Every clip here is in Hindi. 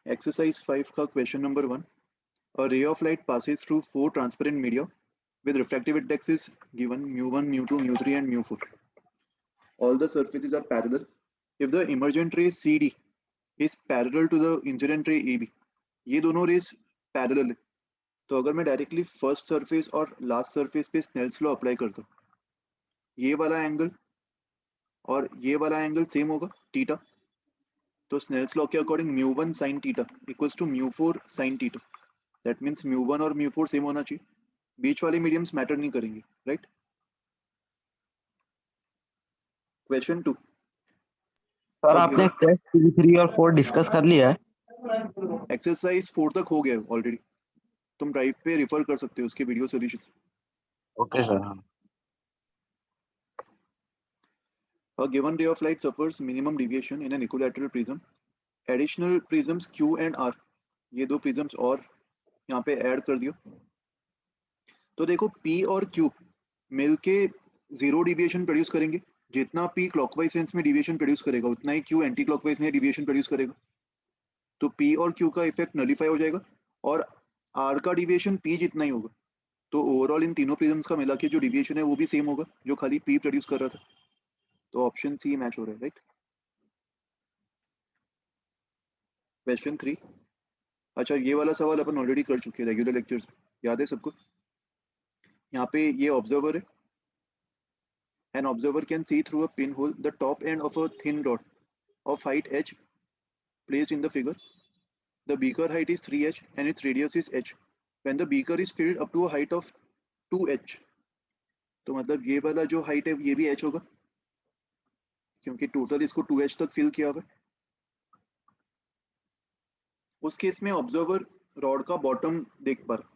Exercise 5 का question number 1. A ray of light passes through 4 transparent media with refractive index is given mu1, mu2, mu3 and mu4. All the surfaces are parallel. If the emergent ray CD is parallel to the incident ray AB, ये दोनों rays parallel है, तो अगर मैं डायरेक्टली फर्स्ट सरफेस और लास्ट सरफेस पे स्नेल्स लॉ अप्लाई करता हूँ, ये वाला एंगल और ये वाला एंगल सेम होगा थीटा, तो स्नेल्स लॉ के according mu1 sin theta equals to mu4 sin theta. That means mu1 और mu4 सेम होना चाहिए, बीच वाले मीडियम्स मैटर नहीं करेंगे, राइट. क्वेश्चन 2. सर आपने टेस्ट 2, 3 और 4 डिस्कस कर लिया है. एक्सरसाइज 4 तक हो गया ऑलरेडी, तुम ड्राइव पे रिफर कर सकते हो उसके video solutions. Okay sir. A given ray of light suffers minimum deviation in an equilateral prism. Additional prisms Q and R, ये दो prisms और यहाँ पे ऐड कर दियो, तो देखो P और Q मिलके जीरो डिविएशन प्रोड्यूस करेंगे. जितना P क्लॉकवाइज सेंस में डिविएशन प्रोड्यूस करेगा उतना ही Q एंटी क्लॉकवाइज में डिविएशन प्रोड्यूस करेगा, तो P और Q का इफेक्ट नलीफाई हो जाएगा और R का डिविएशन P जितना ही होगा, तो ओवरऑल इन तीनों प्रिज्म्स का मिला के जो डिविएशन है वो भी सेम होगा जो खाली P प्रोड्यूस कर रहा था. तो ऑप्शन सी मैच हो रहा है, राइट. क्वेश्चन 3. अच्छा, ये वाला सवाल अपन ऑलरेडी कर चुके हैं रेगुलर लेक्चर्स में, याद है सबको. यहाँ पे ये ऑब्जर्वर है. An observer can see through a pinhole the top end of a thin rod of height h placed in the figure. The beaker height is 3h and its radius is h. When the beaker is filled up to a height of 2h, तो मतलब ये वाला जो हाइट है ये भी h होगा क्योंकि टोटल इसको 2h तक फिल किया हुआ है. उस केस में ऑब्जर्वर रॉड का बॉटम देख पा रहा,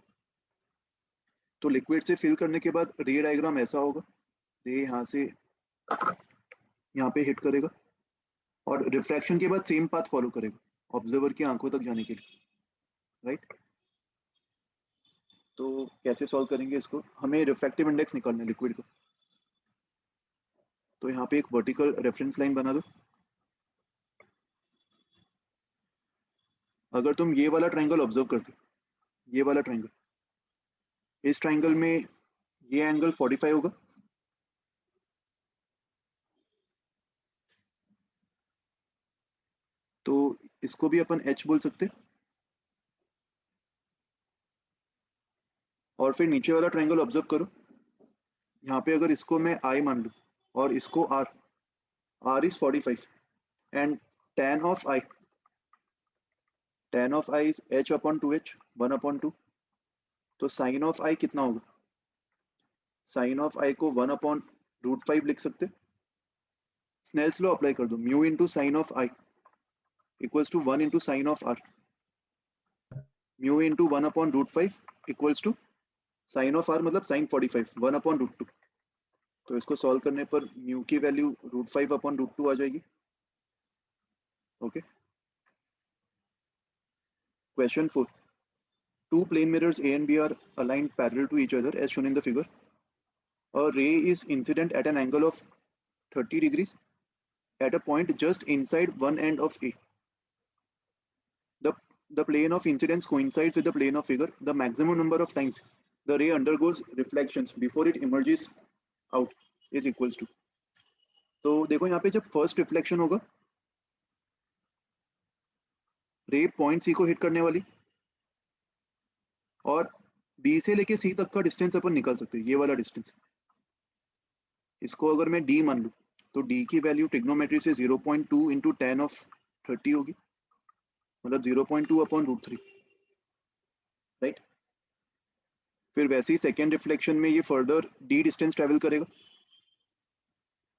तो लिक्विड से फिल करने के बाद रे डायग्राम ऐसा होगा. रे यहाँ से यहाँ पे हिट करेगा और रिफ्रैक्शन के बाद सेम पाथ फॉलो करेगा ऑब्जर्वर की आंखों तक जाने के लिए, राइट. तो कैसे सॉल्व करेंगे इसको, हमें रिफ्रैक्टिव इंडेक्स निकालना है लिक्विड का. तो यहाँ पे एक वर्टिकल रेफरेंस लाइन बना दो. अगर तुम ये वाला ट्रायंगल ऑब्जर्व करते, ये वाला ट्रायंगल, इस ट्रायंगल में ये एंगल 45 होगा, तो इसको भी अपन h बोल सकते. और फिर नीचे वाला ट्रायंगल ऑब्जर्व करो. यहाँ पे अगर इसको मैं I मान लूँ और इसको R, R is 45 and tan of I is h upon 2h 1/2. तो साइन ऑफ I कितना होगा, साइन ऑफ I को 1/√5 लिख सकते. स्नेल्स लॉ अप्लाई कर दो, mu into sine of I equals to 1 into sine of R. Mu into 1/√5 equals to sine of R मतलब साइन 45 1/√2. तो इसको सॉल्व करने पर म्यू की वैल्यू √5/√2 आ जाएगी. Okay. Question 4. Two plane mirrors A and B are aligned parallel to each other as shown in the figure. A ray is incident at an angle of 30 degrees at a point just inside one end of A. The plane of incidence coincides with the plane of figure. The maximum number of times the ray undergoes reflections before it emerges out is equals to. तो देखो यहाँ पे जब फर्स्ट रिफ्लेक्शन होगा, रे पॉइंट सी को हिट करने वाली और बी से लेके सी तक का डिस्टेंस अपन निकाल सकते हैं, ये वाला डिस्टेंस. इसको अगर मैं डी मान लूँ तो डी की वैल्यू ट्रिग्नोमेट्री से 0.2 इंटू tan ऑफ 30 होगी, मतलब 0.2/√3, राइट. फिर वैसे ही सेकेंड रिफ्लेक्शन में ये फर्दर डी डिस्टेंस ट्रेवल करेगा.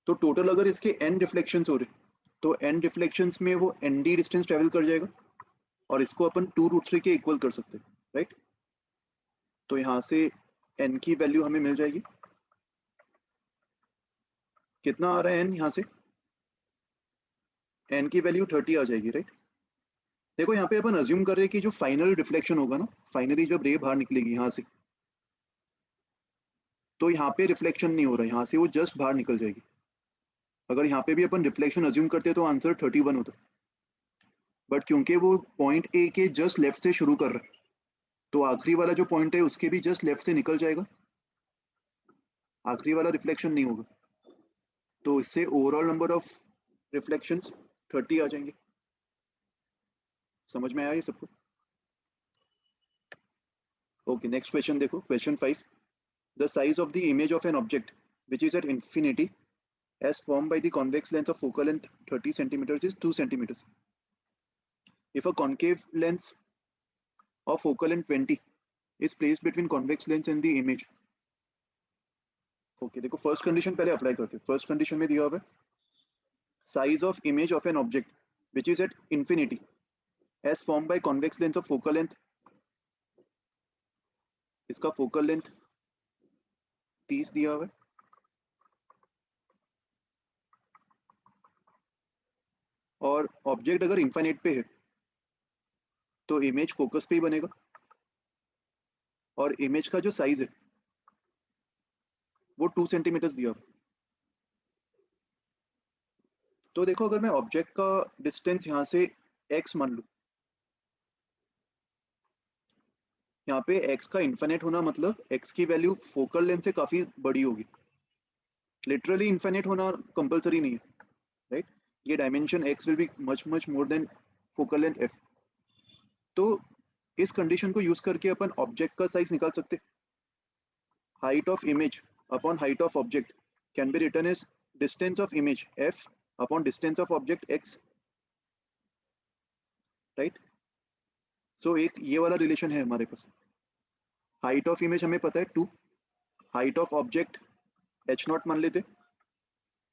तो टोटल अगर इसके n रिफ्लेक्शंस हो रहे तो n रिफ्लेक्शंस में वो nd डिस्टेंस ट्रेवल कर जाएगा और इसको अपन 2√3 के इक्वल कर सकते हैं, राइट. तो यहाँ से n की वैल्यू हमें मिल जाएगी, कितना आ रहा है n, यहाँ से n की वैल्यू 30 आ जाएगी, राइट. देखो यहाँ पे अपन अज्यूम कर रहे हैं कि जो फाइनल रिफ्लेक्शन होगा ना, फाइनली जब रे बाहर निकलेगी यहाँ से, तो यहाँ पे रिफ्लेक्शन नहीं हो रहा है, यहाँ से वो जस्ट बाहर निकल जाएगी. अगर यहाँ पे भी अपन रिफ्लेक्शन अज्यूम करते तो आंसर 31 होता. बट क्योंकि वो पॉइंट ए के जस्ट लेफ्ट से शुरू कर रहा है, तो आखिरी वाला जो पॉइंट है उसके भी जस्ट लेफ्ट से निकल जाएगा, आखिरी वाला रिफ्लेक्शन नहीं होगा, तो इससे ओवरऑल नंबर ऑफ रिफ्लेक्शंस 30 आ जाएंगे। समझ में आया ये सबको? ओके, नेक्स्ट क्वेश्चन देखो, question 5। The size of the image of an object which is at infinity as formed by the convex length of focal length 30 centimeters is 2 centimeters. If a concave lens of focal length 20 is placed between convex lens and the image. Okay, देखो फर्स्ट कंडीशन पहले अप्लाई करते हैं। फर्स्ट कंडीशन में दिया हुआ है size of image of an object which is at infinity as formed by convex lens of focal length, इसका फोकल लेंथ 30 दिया हुआ है, और ऑब्जेक्ट अगर इनफाइनाइट पे है तो इमेज फोकस पे ही बनेगा, और इमेज का जो साइज है वो 2 सेंटीमीटर्स दिया हुआ है। तो देखो अगर मैं ऑब्जेक्ट का डिस्टेंस यहाँ से x मान लूँ, यहाँ पे x का इन्फिनिट होना मतलब x की वैल्यू फोकल लेंथ से काफी बड़ी होगी। लिटरली इन्फिनिट होना कंपलसरी नहीं है, राइट? ये dimension x will be much much more than focal length f। तो इस कंडीशन को यूज करके अपन ऑब्जेक्ट का साइज निकाल सकते। Height of image upon height of object can be written as distance of image f upon distance of object x, right? So एक ये वाला रिलेशन है हमारे पास। हाइट ऑफ इमेज हमें पता है 2, हाइट ऑफ ऑब्जेक्ट h0 मान लेते,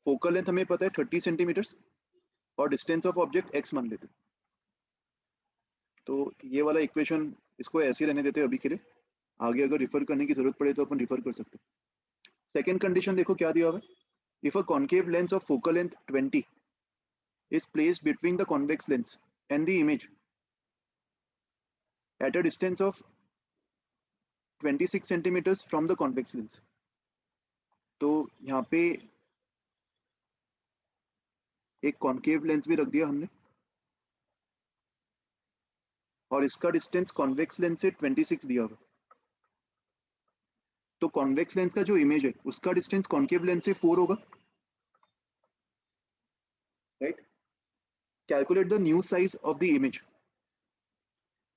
फोकल लेंथ हमें पता है 30 सेंटीमीटर्स, और डिस्टेंस ऑफ ऑब्जेक्ट x मान लेते। तो ये वाला इक्वेशन इसको ऐसे ही रहने देते अभी के लिए, आगे अगर रिफर करने की जरूरत पड़े तो अपन रिफर कर सकते। सेकेंड कंडीशन देखो क्या दिया हुआ है, if a concave lens of focal length 20 is placed between the convex lens and the image at a distance of 26 centimeters from the convex lens. तो यहाँ पे एक कॉन्केव लेंस भी रख दिया हमने, और इसका डिस्टेंस कॉन्वेक्स लेंस से 26 दिया हुआ। तो कॉन्वेक्स लेंस का जो इमेज है उसका डिस्टेंस कॉन्केव लेंस से 4 होगा, right? Calculate the new size of the image.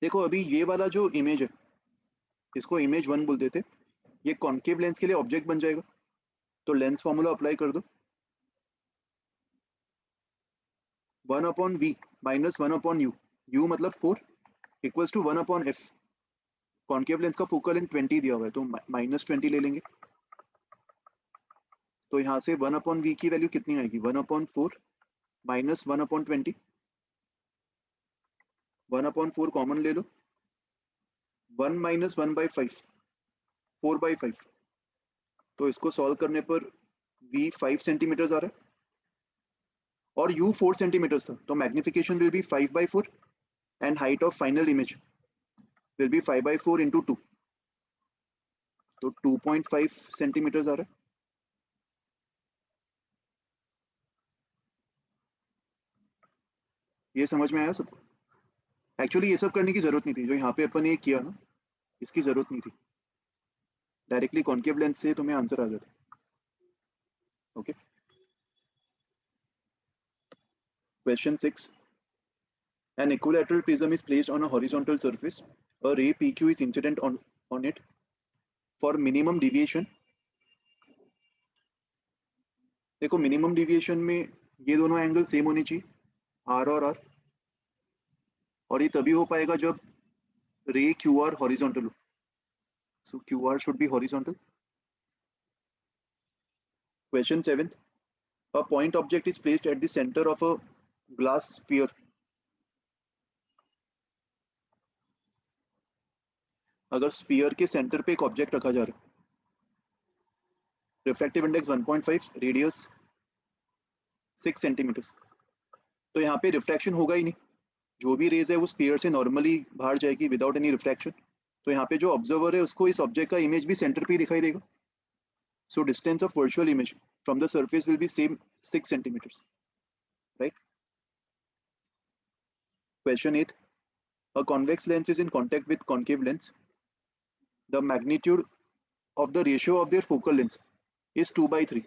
देखो अभी ये वाला जो इमेज है इसको इमेज 1 बोल देते, ये कॉन्केव लेंस के लिए ऑब्जेक्ट बन जाएगा। तो लेंस फॉर्मूला अप्लाई कर दो, 1 upon v minus 1 upon u, u मतलब 4 equals to 1 upon f. Concave lens का फोकल लेंथ 20 दिया हुआ है तो माइनस 20 ले लेंगे। तो यहाँ से 1 अपॉन वी की वैल्यू कितनी आएगी, 1 upon 4 minus 1 upon 20, 1 upon 4 common ले लो, 1 माइनस 1 बाई 5, 4 बाई 5। तो इसको सॉल्व करने पर v 5 सेंटीमीटर्स आ रहा है और u 4 सेंटीमीटर्स था, तो magnification will be 5 by 4 and height of final image will be 5 by 4 into 2, तो 2.5 सेंटीमीटर्स आ रहा है। ये समझ में आया सबको? एक्चुअली ये सब करने की जरूरत नहीं थी, जो यहाँ पे अपन ये किया ना, इसकी जरूरत नहीं थी, डायरेक्टली कॉन्केव लेंस से तुम्हें आंसर आ जाता। Okay, question 6। An equilateral prism is placed on a horizontal surface. A ray PQ is incident on it for minimum deviation. देखो मिनिमम डिविएशन में ये दोनों एंगल सेम होनी चाहिए, आर और आर, और ये तभी हो पाएगा जब रे क्यू आर हॉरिजॉन्टल हो। So Q R should be horizontal. Question 7। A point object is placed at the center of a glass sphere. अगर स्पीयर के सेंटर पे एक ऑब्जेक्ट रखा जा रहा है, रिफ्रैक्टिव इंडेक्स 1.5, रेडियस 6 सेंटीमीटर, तो यहाँ पे रिफ्रैक्शन होगा ही नहीं, जो भी रेज है वो स्पीयर से नॉर्मली बाहर जाएगी विदाउट एनी रिफ्रैक्शन। तो यहाँ पे जो ऑब्जर्वर है उसको इस ऑब्जेक्ट का इमेज भी सेंटर पे ही दिखाई देगा। So distance of virtual image from the surface will be same 6 centimetre, right? Question 8. A convex lens is in contact with concave lens. The magnitude of the ratio of their focal length is 2/3.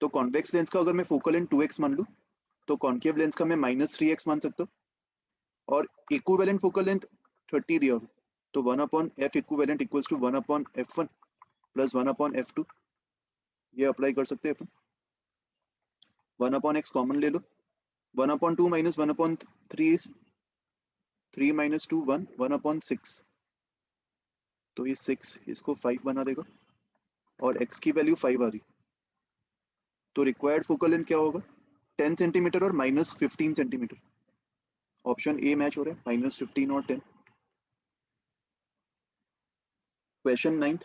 तो convex lens का अगर मैं focal length 2x मान लूँ तो concave lens का मैं -3x मान सकता हूँ और equivalent focal length 30 दिया हुआ तो 1/f equivalent equals to 1/f1 plus 1/f2 ये अप्लाई कर सकते हैं अपन 1/x कॉमन ले लो 1/2 minus 1/3 is 3 minus 2 1 1/6 तो ये 6 इसको 5 बना देगा और x की वैल्यू 5 आ रही तो रिक्वायर्ड फोकल लेंथ क्या होगा 10 सेंटीमीटर और -15 सेंटीमीटर ऑप्शन ए मैच हो रहा है -15 और 10 question 9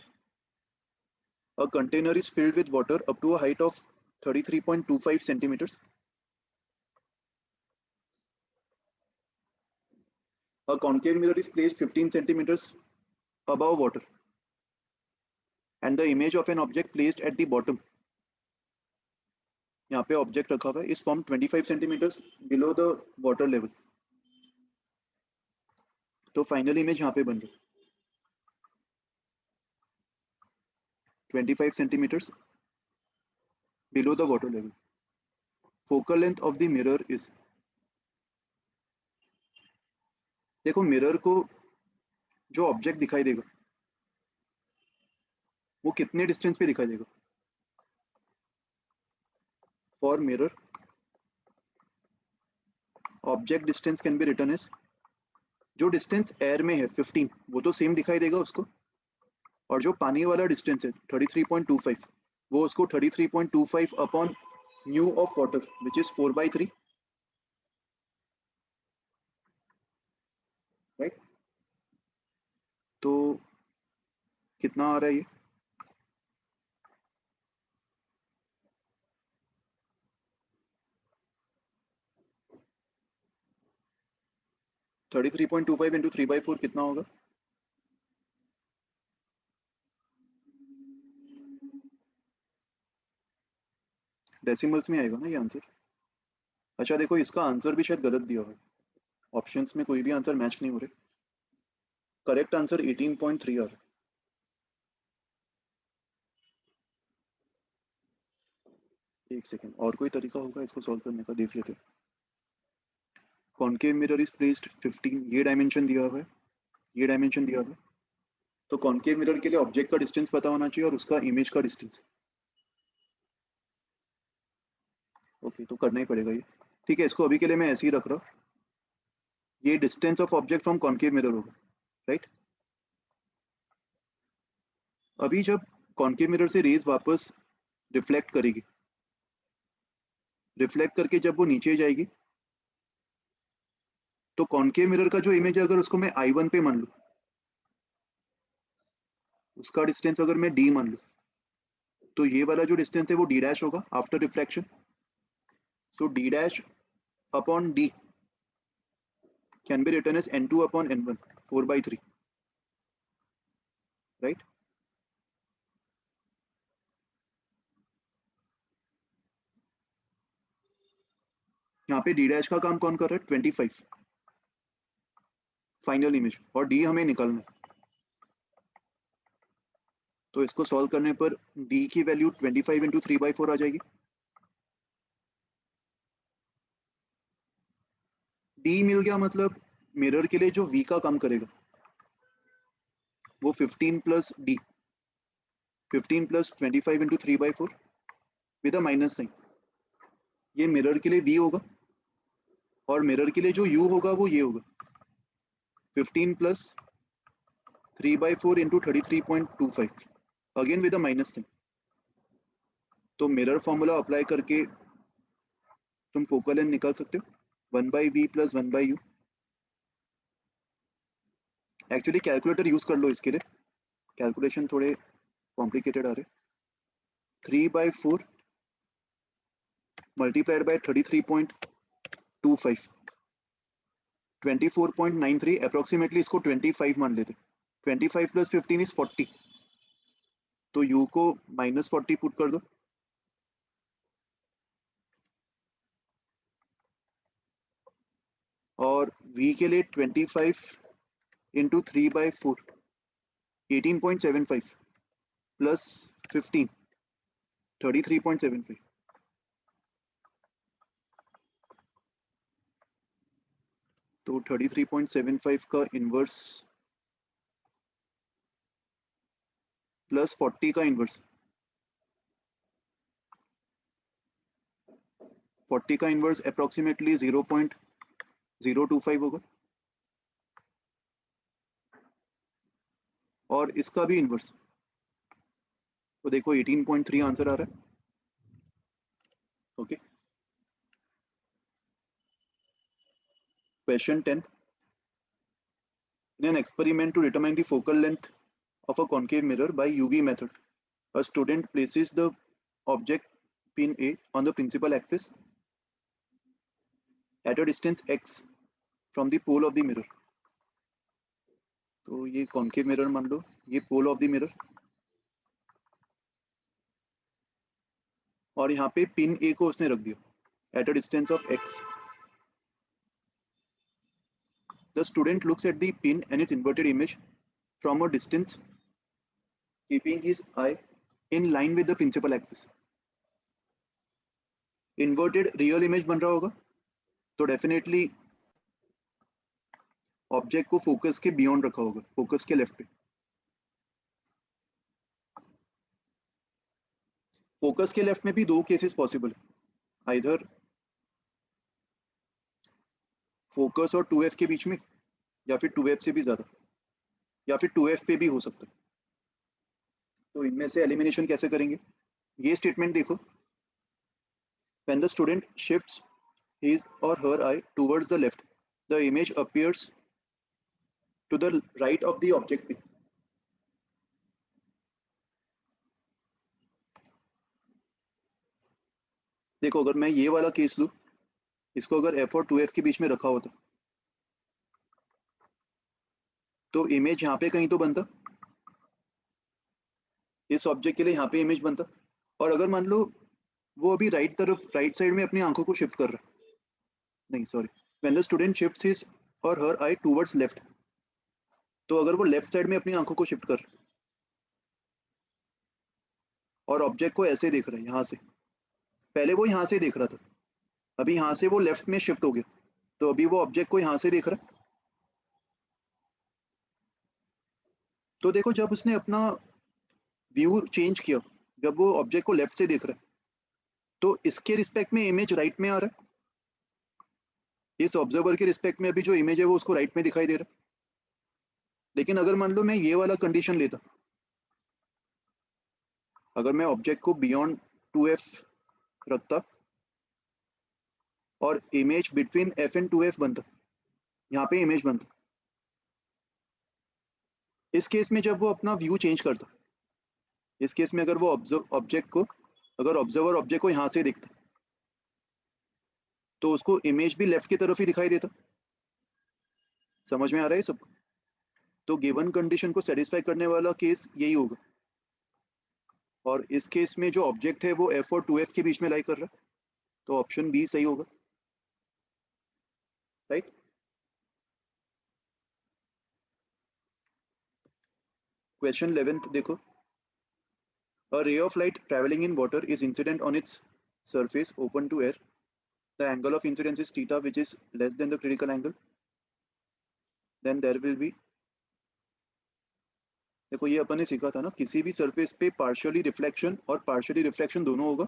A container is filled with water up to a height of 33.25 centimeters. A concave mirror is placed 15 centimeters above water and the image of an object placed at the bottom. यहाँ पे ऑब्जेक्ट रखा हुआ है इस form 25 centimetres below the water level तो फाइनल इमेज यहाँ पे बन रही 25 centimeters below the water level. Focal length of the mirror is. देखो मिरर को जो ऑब्जेक्ट दिखाई देगा वो कितने डिस्टेंस पे दिखाई देगा for mirror object distance can be written as जो डिस्टेंस एयर में है 15 वो तो सेम दिखाई देगा उसको और जो पानी वाला डिस्टेंस है 33.25 वो उसको 33.25 upon new of water which is 4/3 right तो कितना आ रहा है ये 33.25 इंटू 3/4 कितना होगा डेसिमल्स में आएगा ना ये आंसर अच्छा देखो इसका आंसर भी शायद गलत दिया हुआ है ऑप्शंस में कोई भी आंसर मैच नहीं हो रहे करेक्ट आंसर 18.3 आ रहा है एक सेकेंड और कोई तरीका होगा इसको सॉल्व करने का देख लेते कॉन्केव मिरर इज प्लेस्ड 15 ये डायमेंशन दिया हुआ है ये डायमेंशन दिया हुआ है तो कॉन्केव मिरर के लिए ऑब्जेक्ट का डिस्टेंस पता होना चाहिए और उसका इमेज का डिस्टेंस ओके तो करना ही पड़ेगा ये ठीक है इसको अभी के लिए मैं ऐसे ही रख रहा हूँ ये distance of object from concave mirror होगा राइट अभी जब कॉन्केव मिरर से रेज वापस रिफ्लेक्ट करेगी रिफ्लेक्ट करके जब वो नीचे जाएगी तो कॉन्केव मिरर का जो इमेज है अगर उसको मैं I1 पे मान लूं उसका डिस्टेंस अगर मैं d मान लूं तो ये वाला जो डिस्टेंस है वो d डैश होगा after reflection so d dash upon d can be written as n2 upon n1 4/3 right यहाँ पे d डैश का काम कौन कर रहा है 25 फाइनल इमेज और d हमें निकालना है तो इसको सॉल्व करने पर d की वैल्यू 25 इंटू 3/4 आ जाएगी d मिल गया मतलब मिरर के लिए जो v का काम करेगा वो 15 plus d 15 plus 25 into 3/4 with a minus sign ये मिरर के लिए v होगा और मिरर के लिए जो u होगा वो ये होगा 15 plus 3/4 into 33.25 again with a minus sign तो मिरर फॉर्मूला अप्लाई करके तुम फोकल लेंथ निकाल सकते हो 1/v plus 1/u actually calculator use कर लो इसके लिए कैलकुलेशन थोड़े कॉम्प्लिकेटेड आ रहे 3/4 मल्टीप्लाइड बाय 33.25 24.93 अप्रोक्सीमेटली इसको 25 मान लेते 25 प्लस 15 इज 40 तो u को -40 पुट कर दो और v के लिए 25 इंटू 3/4 18.75 प्लस 15 33.75। तो 33.75 का इनवर्स प्लस 40 का इनवर्स, 40 का इनवर्स अप्रोक्सीमेटली 0.025 होगा और इसका भी इनवर्स। तो देखो 18.3 आंसर आ रहा है। Okay, question 10, in an experiment to determine the focal length of a concave mirror by UV method, a student places the object pin A on the principal axis at a distance x from the pole of the mirror. तो ये कॉन्केव मिरर मान लो, ये पोल ऑफ द मिरर, और यहाँ पे पिन ए को उसने रख दिया eight a distance of x. The student looks at the pin and its inverted image from a distance, keeping his eye in line with the principal axis. Inverted real image बन रहा होगा तो डेफिनेटली ऑब्जेक्ट को फोकस के बियॉन्ड रखा होगा, फोकस के लेफ्ट पे। फोकस के लेफ्ट में भी दो केसेस पॉसिबल है, आइदर फोकस और 2f के बीच में, या फिर 2f से भी ज्यादा, या फिर 2f पे भी हो सकता है। तो इनमें से एलिमिनेशन कैसे करेंगे? ये स्टेटमेंट देखो, when the student shifts his or her eye towards the left, the image appears to the right of the object pin. देखो अगर मैं ये वाला केस लूं, इसको अगर f और 2f के बीच में रखा होता तो इमेज यहाँ पे कहीं तो बनता, इस ऑब्जेक्ट के लिए यहाँ पे इमेज बनता। और अगर मान लो वो अभी राइट तरफ, राइट साइड में अपनी आंखों को शिफ्ट कर रहा है, नहीं sorry, when the student shifts his और हर आई टुवर्ड्स लेफ्ट, तो अगर वो लेफ्ट साइड में अपनी आंखों को शिफ्ट कर रहा है और ऑब्जेक्ट को ऐसे देख रहा है यहाँ से, पहले वो यहाँ से देख रहा था, अभी यहाँ से वो लेफ्ट में शिफ्ट हो गया, तो अभी वो ऑब्जेक्ट को यहाँ से देख रहा है। तो देखो जब उसने अपना व्यू चेंज किया, जब वो ऑब्जेक्ट को लेफ्ट से देख रहा है, तो इसके रिस्पेक्ट में इमेज राइट में आ रहा है, इस ऑब्जर्वर के रिस्पेक्ट में अभी जो इमेज है वो उसको राइट में दिखाई दे रहा है। लेकिन अगर मान लो मैं ये वाला कंडीशन लेता, अगर मैं ऑब्जेक्ट को बियॉन्ड 2f रखता और image between f and 2f बनता, यहाँ पे इमेज बनता, इस केस में जब वो अपना व्यू चेंज करता, इस केस में अगर वो ऑब्जेक्ट को, अगर ऑब्जर्वर ऑब्जेक्ट को यहाँ से देखता तो उसको इमेज भी लेफ्ट की तरफ ही दिखाई देता। समझ में आ रहा है सबको? तो गिवन कंडीशन को सेटिस्फाई करने वाला केस यही होगा, और इस केस में जो ऑब्जेक्ट है वो f और 2f के बीच में लाई कर रहा है, तो ऑप्शन बी सही होगा, राइट? क्वेश्चन 11 देखो, a ray of light traveling in water is incident on its surface open to air. The angle of incidence is theta, which is less than the critical angle. Then there will be, देखो ये अपन ने सीखा था ना, किसी भी सरफेस पे पार्शियली रिफ्लेक्शन और पार्शियली रिफ्लेक्शन दोनों होगा,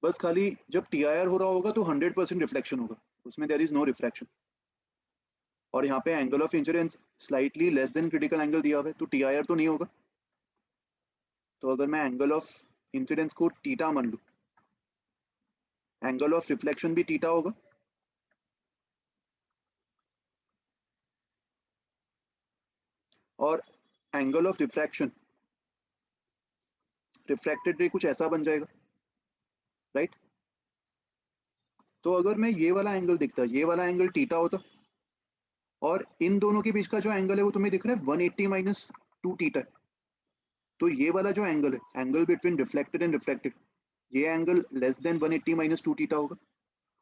बस खाली जब TIR हो रहा होगा तो 100% रिफ्लेक्शन होगा, उसमें देयर इज नो रिफ्रैक्शन। और यहाँ पे angle of incidence slightly less than critical angle दिया हुआ है, तो TIR तो नहीं होगा। तो अगर मैं एंगल ऑफ इंसिडेंस को थीटा मान लूं, एंगल ऑफ रिफ्लेक्शन भी थीटा होगा, और एंगल ऑफ रिफ्रैक्शन, रिफ्रैक्टेड रे कुछ ऐसा बन जाएगा, राइट? तो अगर मैं ये वाला एंगल दिखता, ये वाला एंगल थीटा होता, और इन दोनों के बीच का जो एंगल है वो तुम्हें दिख रहा है 180 माइनस 2 थीटा, तो ये वाला जो एंगल है, angle between reflected and refracted, ये angle less than 180 minus 2 theta होगा।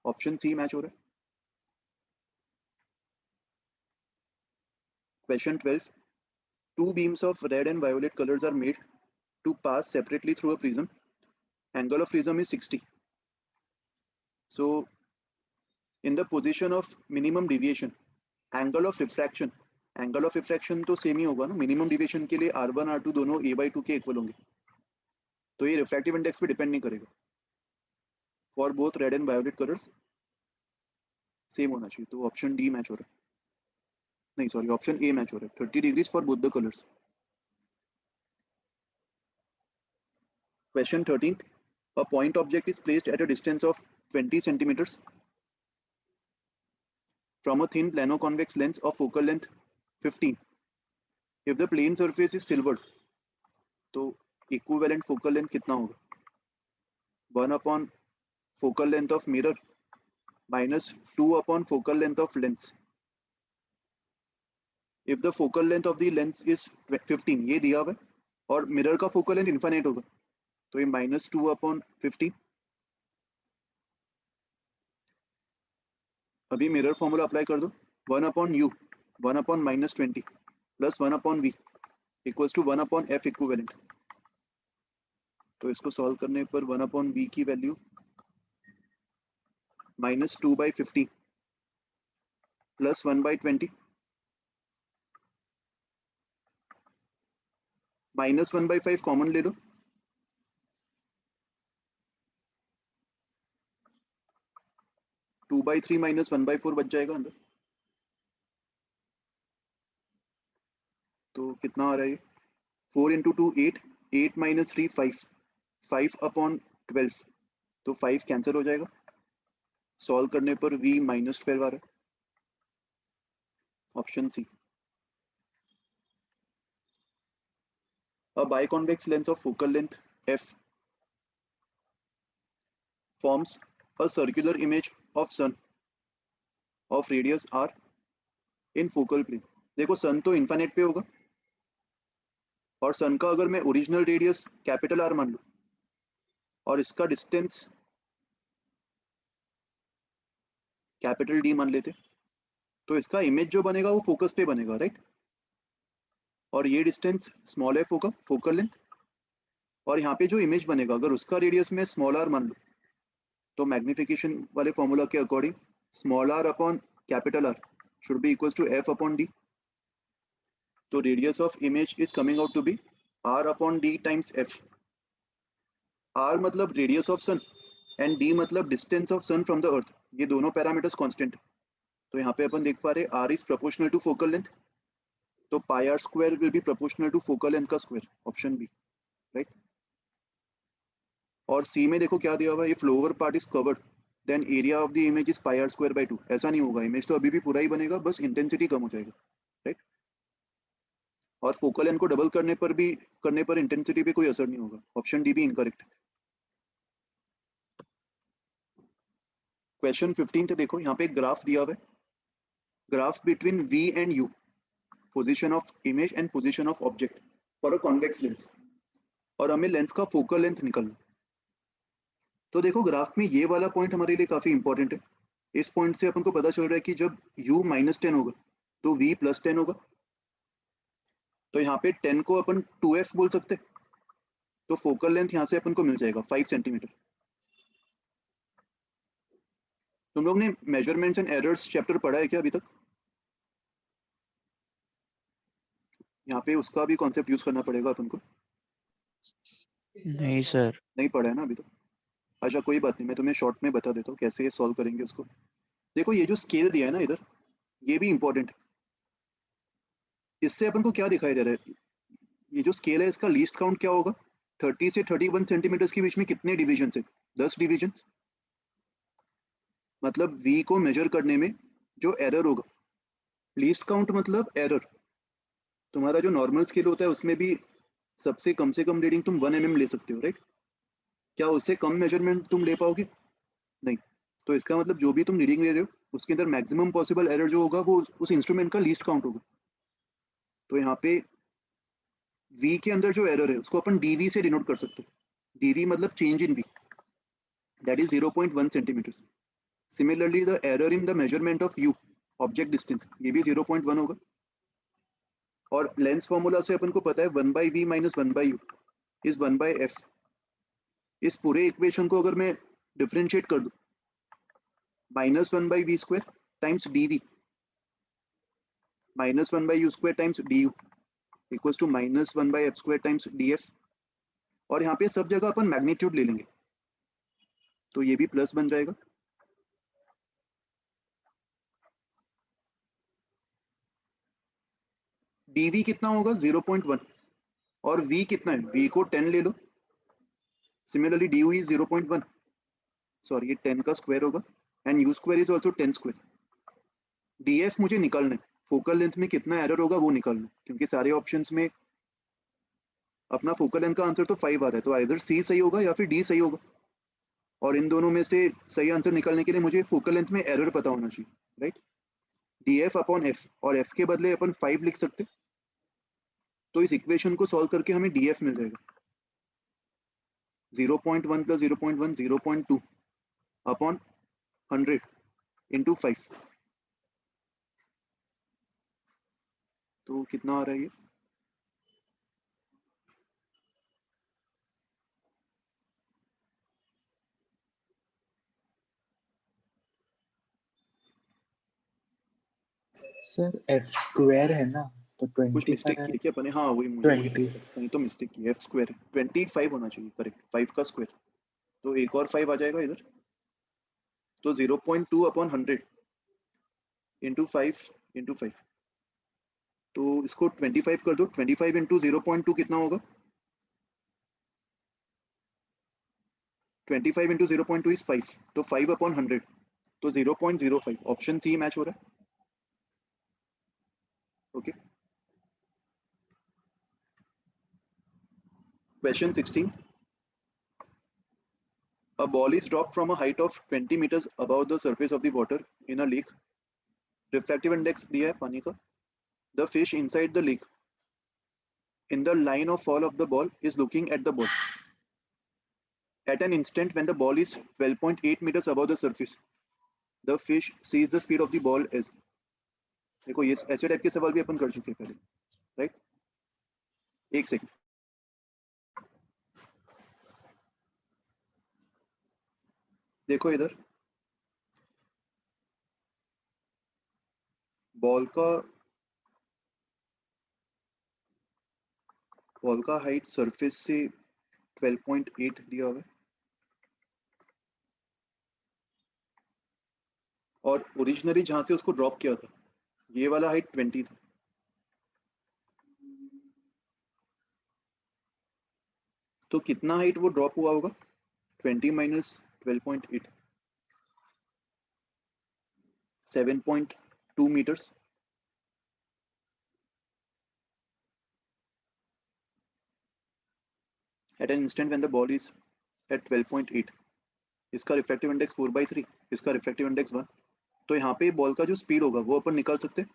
ऑप्शन सी मैच हो रहा है। Question 12. Two beams of red and violet colors are made to pass separately through a prism. Angle of prism is 60. So in the position of minimum deviation, angle of refraction तो सेम ही होगा ना, मिनिमम डिविएशन के लिए R1 R2 दोनों a/2 के इक्वल होंगे, तो ये रिफ्रैक्टिव इंडेक्स पे डिपेंड नहीं करेगा. For both red and violet colours same होना चाहिए, तो ऑप्शन डी मैच हो रहा है, नहीं सॉरी ऑप्शन ए मैच हो रहा है. 30 degrees for both the colours. Question 13. A point object is placed at a distance of 20 centimeters from a thin plano-convex lens of focal length 15. If the plane surface is silvered, तो equivalent focal length कितना होगा? 1 upon focal length of mirror minus 2 upon focal length of lens. If the focal length of the lens is 15, ये दिया हुआ है, और mirror का focal length infinite होगा, तो ये minus 2 upon 15. अभी मिरर फॉर्मूला अप्लाई कर दो. 1 upon u 1 upon minus 20 plus 1 upon v equals to 1 upon f equivalent. तो इसको सॉल्व करने पर 1 upon v की value minus 2 by 15 plus 1 by 20 minus 1 by 5 common ले लो, टू बाई 3 minus 1 by 4 बच जाएगा अंदर. तो कितना आ रहा है? 4 into 2 8, 8 minus 3 5, 5 upon 12, तो 5 कैंसिल हो जाएगा. सॉल्व करने पर v minus 12 आ रहा है, option C. A biconvex lens of focal length f forms a circular image of sun of radius r in focal plane. देखो सन तो इन्फिनिट पे होगा, और सन का अगर मैं ओरिजिनल रेडियस कैपिटल आर मान लूं और इसका डिस्टेंस कैपिटल डी मान लेते, तो इसका इमेज जो बनेगा वो फोकस पे बनेगा, राइट. और ये डिस्टेंस स्मॉल है फोकल लेंथ, और यहाँ पे जो इमेज बनेगा अगर उसका रेडियस में स्मॉल आर मान लूं, तो मैग्निफिकेशन वाले फॉर्मूला के according small R upon capital R should be equals to F upon D. तो radius of image is coming out to be R upon D times F. R मतलब radius of sun and D मतलब distance of sun from the earth. ये दोनों पैरामीटर्स कांस्टेंट. तो यहाँ पे अपन देख पा रहे R is proportional to focal length, तो pi R square will be proportional to focal length का स्क्वायर, ऑप्शन बी, राइट. और सी में देखो क्या दिया हुआ है, if lower part is covered then area of the image is pi R square by 2. ऐसा नहीं होगा, इमेज तो अभी भी पूरा ही बनेगा, बस इंटेंसिटी कम हो जाएगा, राइट. और फोकल लेंथ को डबल करने पर इंटेंसिटी पे कोई असर नहीं होगा, ऑप्शन डी भी इनकरेक्ट. क्वेश्चन 15 देखो, यहाँ पे एक ग्राफ दिया हुआ है, graph between v and u, position of image and position of object for a convex lens, और हमें लेंस का फोकल लेंथ निकालना. तो देखो ग्राफ में ये वाला पॉइंट हमारे लिए काफी इंपॉर्टेंट है. इस पॉइंट से अपन को पता चल रहा है कि जब u -10 होगा तो v +10 होगा. तो यहाँ पे 10 को अपन 2f बोल सकते हैं, तो फोकल लेंथ यहाँ से अपन को मिल जाएगा 5 सेंटीमीटर. तुम लोग ने मेजरमेंट्स एंड एरर्स चैप्टर पढ़ा है क्या अभी तक? यहाँ पे उसका भी कॉन्सेप्ट यूज करना पड़ेगा अपन को. नहीं सर. नहीं पढ़ा है ना अभी तक? अच्छा कोई बात नहीं, मैं तुम्हें शॉर्ट में बता देता हूँ कैसे सॉल्व करेंगे उसको. देखो ये जो स्केल दिया है ना इधर, ये भी इंपॉर्टेंट है. इससे अपन को क्या दिखाई दे रहा है, ये जो स्केल है इसका लीस्ट काउंट क्या होगा? 30 से 31 सेंटीमीटर के बीच में कितने डिवीजन है? 10 डिवीजन. मतलब v को मेजर करने में जो एरर होगा, लीस्ट काउंट मतलब एरर. तुम्हारा जो नॉर्मल स्केल होता है उसमें भी सबसे कम से कम रीडिंग तुम 1 mm ले सकते हो, राइट. क्या उससे कम मेजरमेंट तुम ले पाओगे? नहीं. तो इसका मतलब जो भी तुम रीडिंग ले रहे हो उसके अंदर मैक्सिमम पॉसिबल एरर जो होगा वो उस इंस्ट्रूमेंट का लीस्ट काउंट होगा. तो यहाँ पे v के अंदर जो एरर है उसको अपन dv से डिनोट कर सकते हैं. dv मतलब change in v, that is 0.1 centimetre. Similarly the error in the measurement of u, object distance, ये भी 0.1 होगा. और लेंस फॉर्मूला से अपन को पता है 1/v minus 1/u is 1/f। इस पूरे इक्वेशन को अगर मैं डिफरेंशिएट कर दूं, -1/v² times dv -1/u² times du equals to -1/f² times df। और यहाँ पे सब जगह अपन मैग्नीट्यूड ले लेंगे, तो ये भी प्लस बन जाएगा। dv कितना होगा 0.1 और v कितना है, v को 10 ले लो। सिमिलरली du इज 0.1, सॉरी ये 10 का स्क्वायर होगा and u² is also 10 square. df मुझे निकालना है, फोकल लेंथ में कितना एरर होगा वो निकालना है, क्योंकि सारे ऑप्शंस में अपना फोकल लेंथ का आंसर तो 5 आ रहा है, तो आइदर सी सही होगा या फिर डी सही होगा। और इन दोनों में से सही आंसर निकालने के लिए मुझे फोकल लेंथ में एरर पता होना चाहिए, राइट। df अपॉन f, और f के बदले अपन 5 लिख सकते, तो इस इक्वेशन को सॉल्व करके हमें df मिल जाएगा 0.1 प्लस 0.1 0.2 अपॉन 100 इंटू 5। तो कितना आ रहा है ये, सर एफ स्क्वायर है ना, तो कुछ 25 मिस्टेक की है क्या अपने, हाँ वही मुझे वही 20 कहीं तो मिस्टेक की है, f स्क्वायर 25 होना चाहिए, करेक्ट, 5 का स्क्वायर, तो एक और 5 आ जाएगा इधर, तो 0.2 अपॉन 100 इंटू 5 इंटू 5। तो इसको 25 कर दो, 25 इंटू 0.2 कितना होगा, 25 इंटू 0.2 इज 5, तो 5 अपॉन 100 तो 0.05, ऑप्शन सी मैच हो रहा है। Okay, question 16, a ball is dropped from a height of 20 meters above the surface of the water in a lake, refractive index दिया है पानी का, the fish inside the lake in the line of fall of the ball is looking at the ball at an instant when the ball is 12.8 meters above the surface, the fish sees the speed of the ball as, देखो ये ऐसे टाइप के सवाल भी अपन कर चुके हैं पहले, राइट। एक सेकंड, देखो इधर बॉल का हाइट सरफेस से 12.8 दिया हुआ है और ओरिजिनली जहां से उसको ड्रॉप किया था ये वाला हाइट 20 था, तो कितना हाइट वो ड्रॉप हुआ होगा, 20 minus 12.8, 7.2 metres. at an instant when the ball is at 12.8, इसका रिफ्रैक्टिव इंडेक्स 4/3, इसका रिफ्रैक्टिव इंडेक्स 1, तो यहाँ पे बॉल का जो स्पीड होगा वो अपन निकाल सकते हैं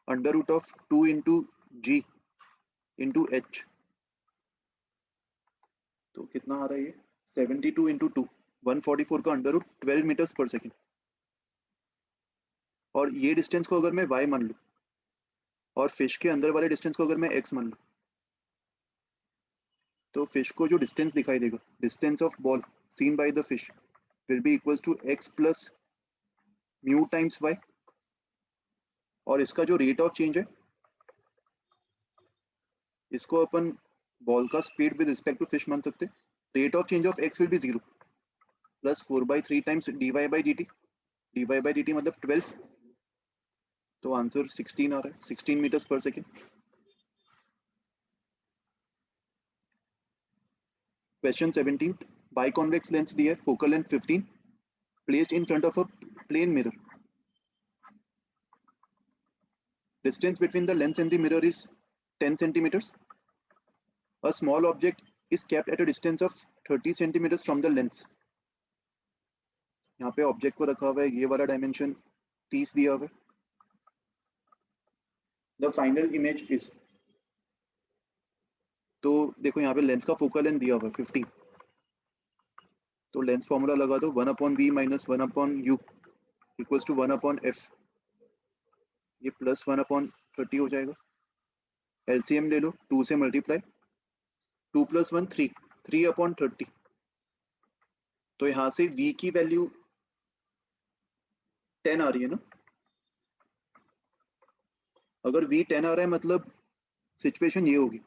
under root of 2 into g into h, तो कितना आ रहा है ये 72 इंटू 2 144 का अंडर रूट 12 मीटर्स पर सेकेंड। और ये डिस्टेंस को अगर मैं y मान लूँ और फिश के अंदर वाले डिस्टेंस को अगर मैं x मान लूँ, तो फिश को जो डिस्टेंस दिखाई देगा, distance of ball seen by the fish will be equals to x plus mu times y, और इसका जो रेट ऑफ चेंज है इसको अपन बॉल का speed with respect to fish मान सकते हैं, rate of change of x will be 0 plus 4/3 times dy by dt मतलब 12, तो आंसर 16 आ रहा है, 16 मीटर्स पर सेकेंड। क्वेश्चन 17, बाइकॉन्वेक्स लेंस दिया है, focal length 15, placed in front of a plane mirror, distance between the lens and the mirror is 10 centimeters, a small object is kept at a distance of 30 centimeters from the lens, यहाँ पे ऑब्जेक्ट को रखा हुआ है, ये वाला डायमेंशन 30 दिया हुआ है, द फाइनल इमेज इज, तो देखो यहाँ पे लेंस का फोकल लेंथ दिया हुआ है 15, तो लेंस फॉर्मूला लगा दो 1/v minus 1/u equals to 1/f, ये प्लस 1/30 हो जाएगा, LCM ले लो, 2 से मल्टीप्लाई, 2 + 1 3, 3/30। तो यहाँ से v की वैल्यू 10 आ रही है ना। अगर v 10 आ रहा है मतलब सिचुएशन ये होगी,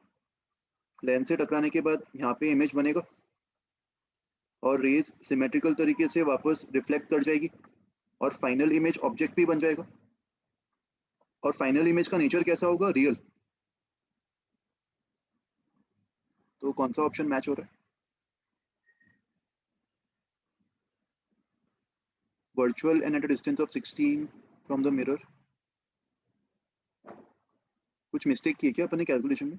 लेंस से टकराने के बाद यहाँ पे इमेज बनेगा और रेज सिमेट्रिकल तरीके से वापस रिफ्लेक्ट कर जाएगी और फाइनल इमेज ऑब्जेक्ट भी बन जाएगा। और फाइनल इमेज का नेचर कैसा होगा? रियल। तो कौन सा ऑप्शन मैच हो रहा है? Virtual and at a distance of 16 from the mirror. कुछ मिस्टेक की है क्या अपने कैलकुलेशन में?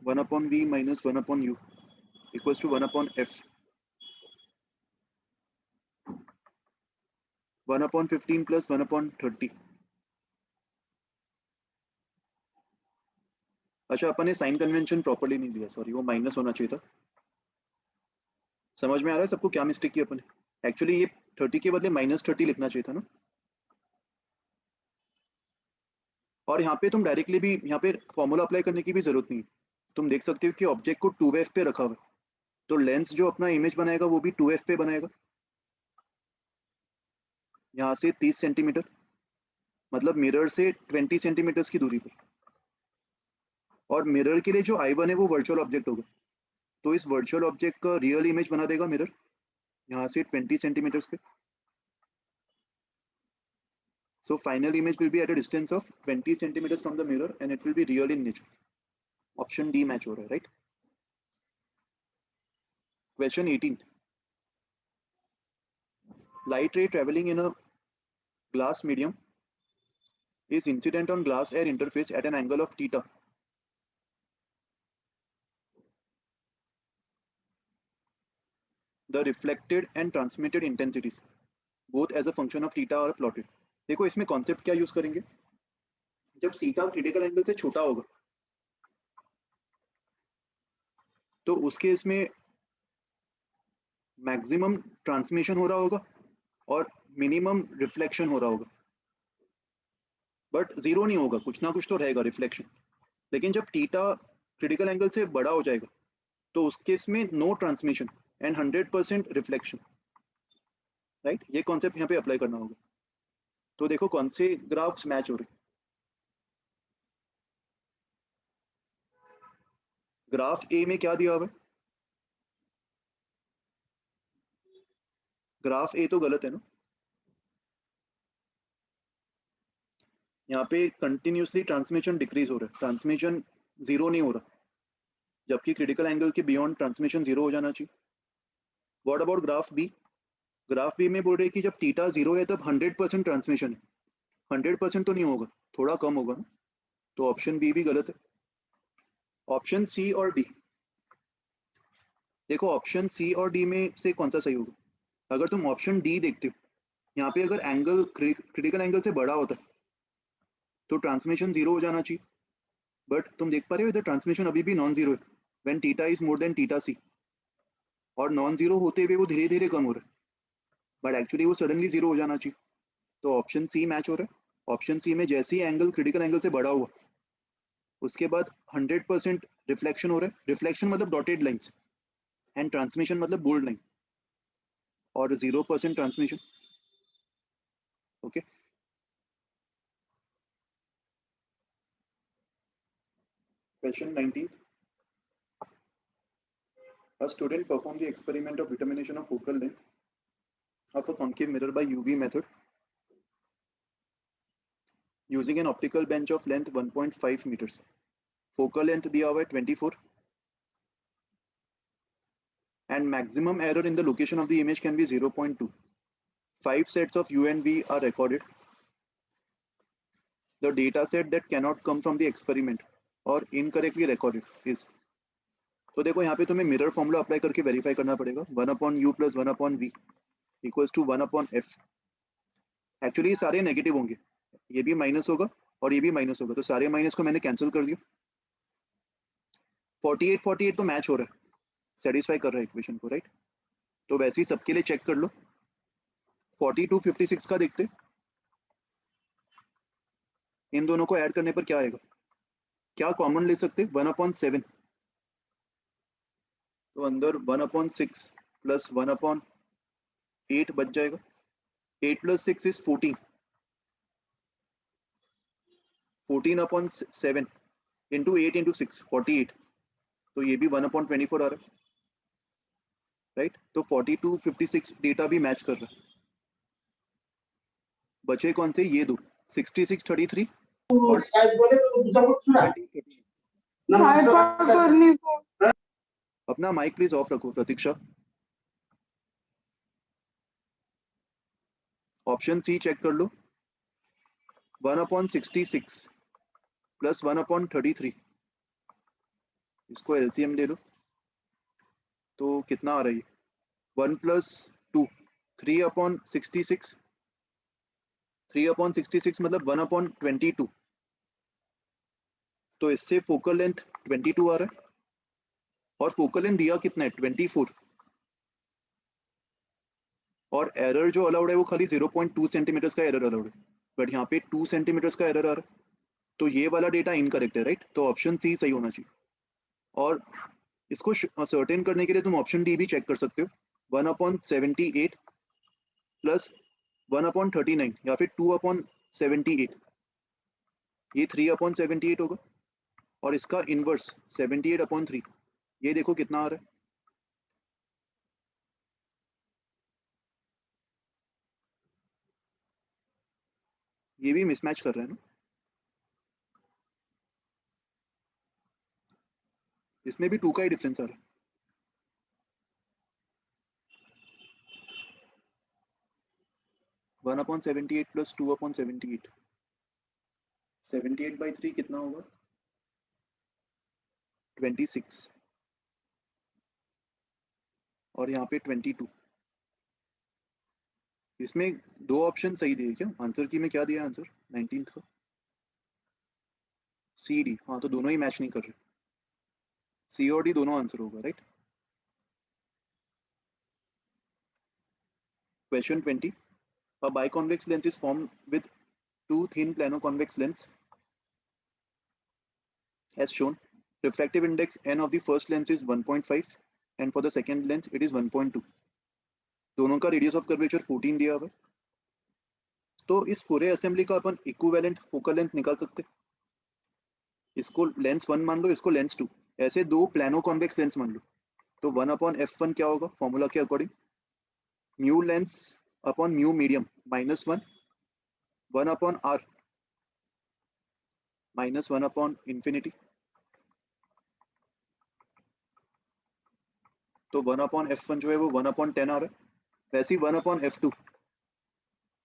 One upon v minus 1/u equals to 1/f। 1/15 plus 1/30। अच्छा, अपन ने साइन कन्वेंशन प्रॉपर्ली नहीं लिया, सॉरी, वो माइनस होना चाहिए था। समझ में आ रहा है सबको क्या मिस्टेक की अपन ने? एक्चुअली ये 30 के बदले -30 लिखना चाहिए था ना। और यहाँ पे तुम डायरेक्टली भी यहाँ पे फॉर्मूला अप्लाई करने की भी जरूरत नहीं है। तुम देख सकते हो कि ऑब्जेक्ट को 2f पे रखा हुआ है, तो लेंस जो अपना इमेज बनाएगा वो भी 2f पे बनाएगा। यहाँ से 30 सेंटीमीटर, मतलब मिरर से 20 सेंटीमीटर की दूरी पर। और मिरर के लिए जो I1 है वो वर्चुअल ऑब्जेक्ट होगा, तो इस वर्चुअल ऑब्जेक्ट का रियल इमेज बना देगा मिरर यहाँ से 20 सेंटीमीटर पे। So final image will be at a distance of 20 centimeters from the mirror and it will be real in nature. Option D match हो रहा है, right? Question 18. Light ray traveling in a glass medium is incident on glass air interface at an angle of theta. The reflected and transmitted intensities, both as a function of theta, are plotted. देखो इसमें कॉन्सेप्ट क्या यूज करेंगे, जब थीटा क्रिटिकल एंगल से छोटा होगा तो उसके इसमें मैक्सिमम ट्रांसमिशन हो रहा होगा और मिनिमम रिफ्लेक्शन हो रहा होगा, बट जीरो नहीं होगा, कुछ ना कुछ तो रहेगा रिफ्लेक्शन। लेकिन जब थीटा क्रिटिकल एंगल से बड़ा हो जाएगा तो उस केस में no transmission and 100% reflection, right. ये कॉन्सेप्ट यहाँ पे अप्लाई करना होगा। तो देखो कौन से ग्राफ्स मैच हो रहे। ग्राफ ए में क्या दिया हुआ है? ग्राफ ए तो गलत है ना। यहाँ पे कंटिन्यूसली ट्रांसमिशन डिक्रीज हो रहा है, ट्रांसमिशन जीरो नहीं हो रहा, जबकि क्रिटिकल एंगल के बियॉन्ड ट्रांसमिशन जीरो हो जाना चाहिए। What about graph B? Graph B में बोल रहे हैं कि जब थीटा जीरो है तब 100% ट्रांसमिशन है। 100% तो नहीं होगा, थोड़ा कम होगा ना, तो ऑप्शन बी भी गलत है। ऑप्शन सी और डी, देखो ऑप्शन सी और डी में से कौन सा सही होगा? अगर तुम ऑप्शन डी देखते हो, यहाँ पे अगर एंगल क्रिटिकल एंगल से बड़ा होता है तो ट्रांसमिशन जीरो हो जाना चाहिए, बट तुम देख पा रहे हो इधर ट्रांसमिशन अभी भी नॉन जीरो है when theta is more than theta C, और नॉन जीरो होते हुए वो धीरे धीरे कम हो रहा है, बट एक्चुअली वो सडनली जीरो हो जाना चाहिए। तो ऑप्शन सी मैच हो रहा है। ऑप्शन सी में जैसे ही एंगल क्रिटिकल एंगल से बड़ा हुआ उसके बाद 100% रिफ्लेक्शन हो रहा है। रिफ्लेक्शन मतलब डॉटेड लाइंस एंड ट्रांसमिशन मतलब बोल्ड लाइन, और 0% transmission. Okay, question 19. A student performed the experiment of determination of focal length of a concave mirror by UV method using an optical bench of length 1.5 meters. Focal length दिया हुआ है 24 and maximum error in the location of the image can be 0.2. 5 sets of U and V are recorded. The data set that cannot come from the experiment or incorrectly recorded is. तो देखो यहाँ पे तुम्हें मिरर फॉर्मूला अप्लाई करके वेरीफाई करना पड़ेगा। 1/u + 1/v equals to 1/f। Actually ये सारे नेगेटिव होंगे, ये भी माइनस होगा और ये भी माइनस होगा, तो सारे माइनस को मैंने कैंसिल कर दिया। 48 तो मैच हो रहा है, सेटिस्फाई कर रहा है इक्वेशन को, राइट। तो वैसे ही सबके लिए चेक कर लो। 4256 का देखते, इन दोनों को ऐड करने पर क्या आएगा, क्या कॉमन ले सकते, 1/7, तो अंदर 1/6 प्लस 1/8 बच जाएगा। 8 + 6 इज 14, 14/7 इंटू 8 इंटू 6 48, तो ये भी 1/24 आ रहा है, राइट। तो 4256 डेटा भी मैच कर रहा है। बचे कौन से, ये दो, 6633 और 2013। अपना माइक प्लीज ऑफ रखो प्रतीक्षा। ऑप्शन सी चेक कर लो, 1/66 प्लस 1/33, इसको एलसीएम ले लो, तो कितना आ रहा है, 1 + 2 3/66, 3/66 मतलब 1/22, तो इससे फोकल लेंथ 22 आ रहा है, और फोकल लेंथ दिया कितना है, 24, और एरर जो अलाउड है वो खाली 0.2 सेंटीमीटर का एरर अलाउड है, बट यहाँ पे 2 सेंटीमीटर का एरर आ रहा है, तो ये वाला डेटा इनकरेक्ट है, राइट। तो ऑप्शन सी सही होना चाहिए। और इसको सर्टेन करने के लिए तुम ऑप्शन डी भी चेक कर सकते हो, 1/78 प्लस 1/39 या फिर 2/78, ये 3/78 होगा, और इसका इनवर्स 78/3, ये देखो कितना आ रहा है, ये भी मिसमैच कर रहा है ना, इसमें भी 2 का ही डिफरेंस आ रहा है। वन अपॉन 78 प्लस 2/78, 78/3 कितना होगा, 26, और यहाँ पे 22। इसमें दो ऑप्शन सही दिए क्या, आंसर की में क्या दिया आंसर 19th का, सी डी, हाँ तो दोनों ही मैच नहीं कर रहे, सी और डी दोनों आंसर होगा, right. Question 20, a biconvex lens is formed with two thin plano-convex lens as shown. Refractive index n of the first lens is 1.5 and for the second lens it is 1.2. दोनों का रेडियस ऑफ कर्वेचर 14 दिया हुआ है, तो इस पूरे असेंबली का अपन इक्विवेलेंट फोकल लेंथ निकाल सकते, इसको लेंस 1 मान लो, इसको लेंस 2, ऐसे दो प्लानो कॉन्वेक्स लेंस मान लो, तो 1/f1 क्या होगा फॉर्मूला के according, mu lens upon mu medium -1, 1/r -1/infinity, तो 1/f1 जो है वो 1/10 आ रहा है। वैसे ही 1/f2,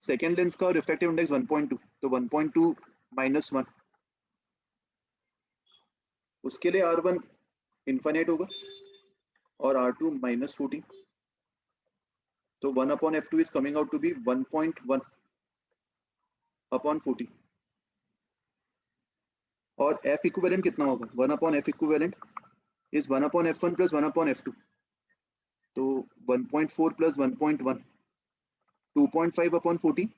सेकेंड लेंस का रिफ्रैक्टिव इंडेक्स 1.2, तो 1.2 - 1, उसके लिए R1 इनफाइनाइट होगा और R2 -14, तो 1/f2 is coming out to be 1.1/40, और F इक्विवेलेंट कितना होगा, 1/f equivalent is 1/f1 plus 1/f2, तो 1.4 plus 1.1, 2.5/40।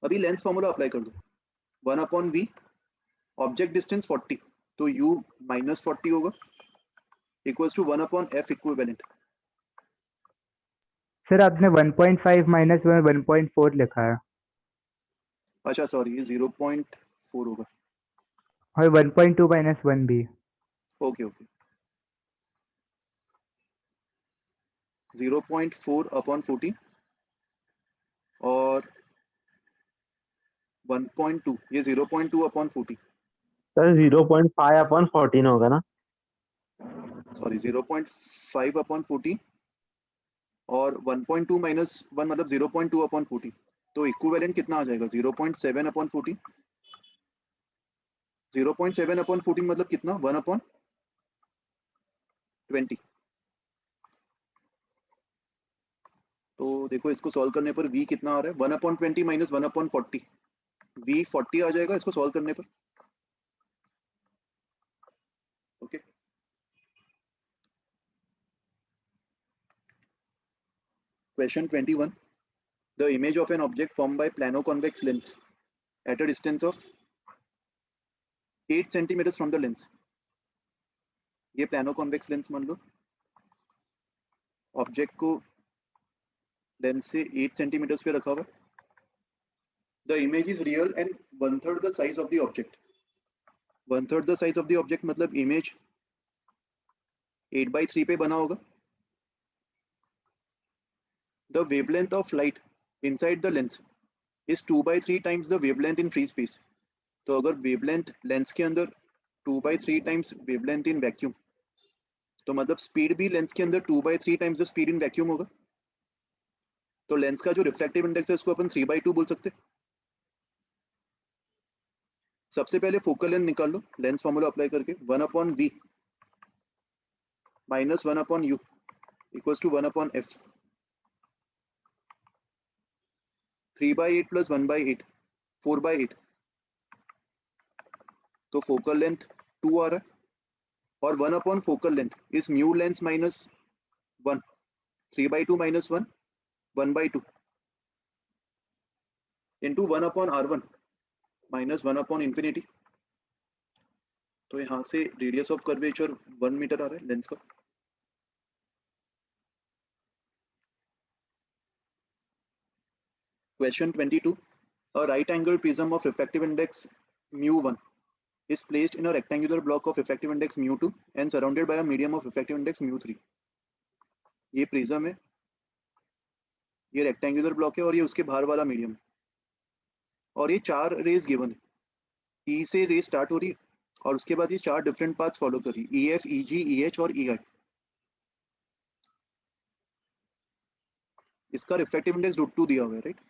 अभी लेंस फॉर्मूला अप्लाई कर दो, 1/v, ऑब्जेक्ट डिस्टेंस 40, तो u -40 होगा equals to 1/f equivalent. Sir आपने 1.5 माइनस 1.4 लिखा है, अच्छा सॉरी, ये 0.4 होगा, और 1.2 माइनस 1 भी। ओके ओके, 0.4/40 और 1.2, ये 0.2/40, सर 0.5/14 होगा ना, सॉरी 0.5/14 और 1.2 माइनस 1 मतलब 0.2/40, तो इक्विवेलेंट कितना आ जाएगा 0.7/14, 0.7/14 मतलब कितना 1/20। तो देखो इसको सॉल्व करने पर v कितना आ रहा है, 1/20 माइनस 1/40, v 40 आ जाएगा इसको सॉल्व करने पर, okay. Question 21. The image of an object formed by plano-convex lens at a distance of 8 centimeters from the lens. ये plano-convex lens मान लो, ऑब्जेक्ट को लेंस से 8 सेंटीमीटर्स पे रखा हुआ. The image is real and 1/3 the size of the object. 1/3 the size of the object मतलब इमेज 8/3 पे बना होगा. The wavelength of light inside the lens is 2/3 times the wavelength in free space. तो अगर wavelength लेंस के अंदर 2/3 times wavelength in vacuum, तो मतलब स्पीड भी लेंस के अंदर 2/3 times the speed in vacuum होगा. तो लेंस का जो रिफ्रैक्टिव इंडेक्स है उसको अपन 3/2 बोल सकते. सबसे पहले फोकल लेंथ निकाल लो लेंस फॉर्मूला अप्लाई करके. 1/v minus 1/u equals to 1/f. 3/8 plus 1/8 4/8. तो फोकल लेंथ 2 आ रहा है और 1 focal length is mu lens minus 1. 3/2 minus 1 1/2 into 1/r1 minus 1/infinity. तो यहां से रेडियस ऑफ कर्वेचर 1 मीटर आ रहा है लेंस का. Question 22. A right angle prism of refractive index mu1 is placed in a rectangular block of refractive index mu2 and surrounded by a medium of refractive index mu3. ये प्रिज्म है, ये रेक्टेंगुलर ब्लॉक है और ये उसके बाहर वाला मीडियम है और ये 4 रेज गिवन है. ई से रे स्टार्ट हो रही है और उसके बाद ये 4 डिफरेंट पाथ फॉलो कर रही है, ई एफ ई जी ई एच और ई आई. इसका रिफ्रैक्टिव इंडेक्स √2 दिया हुआ है राइट.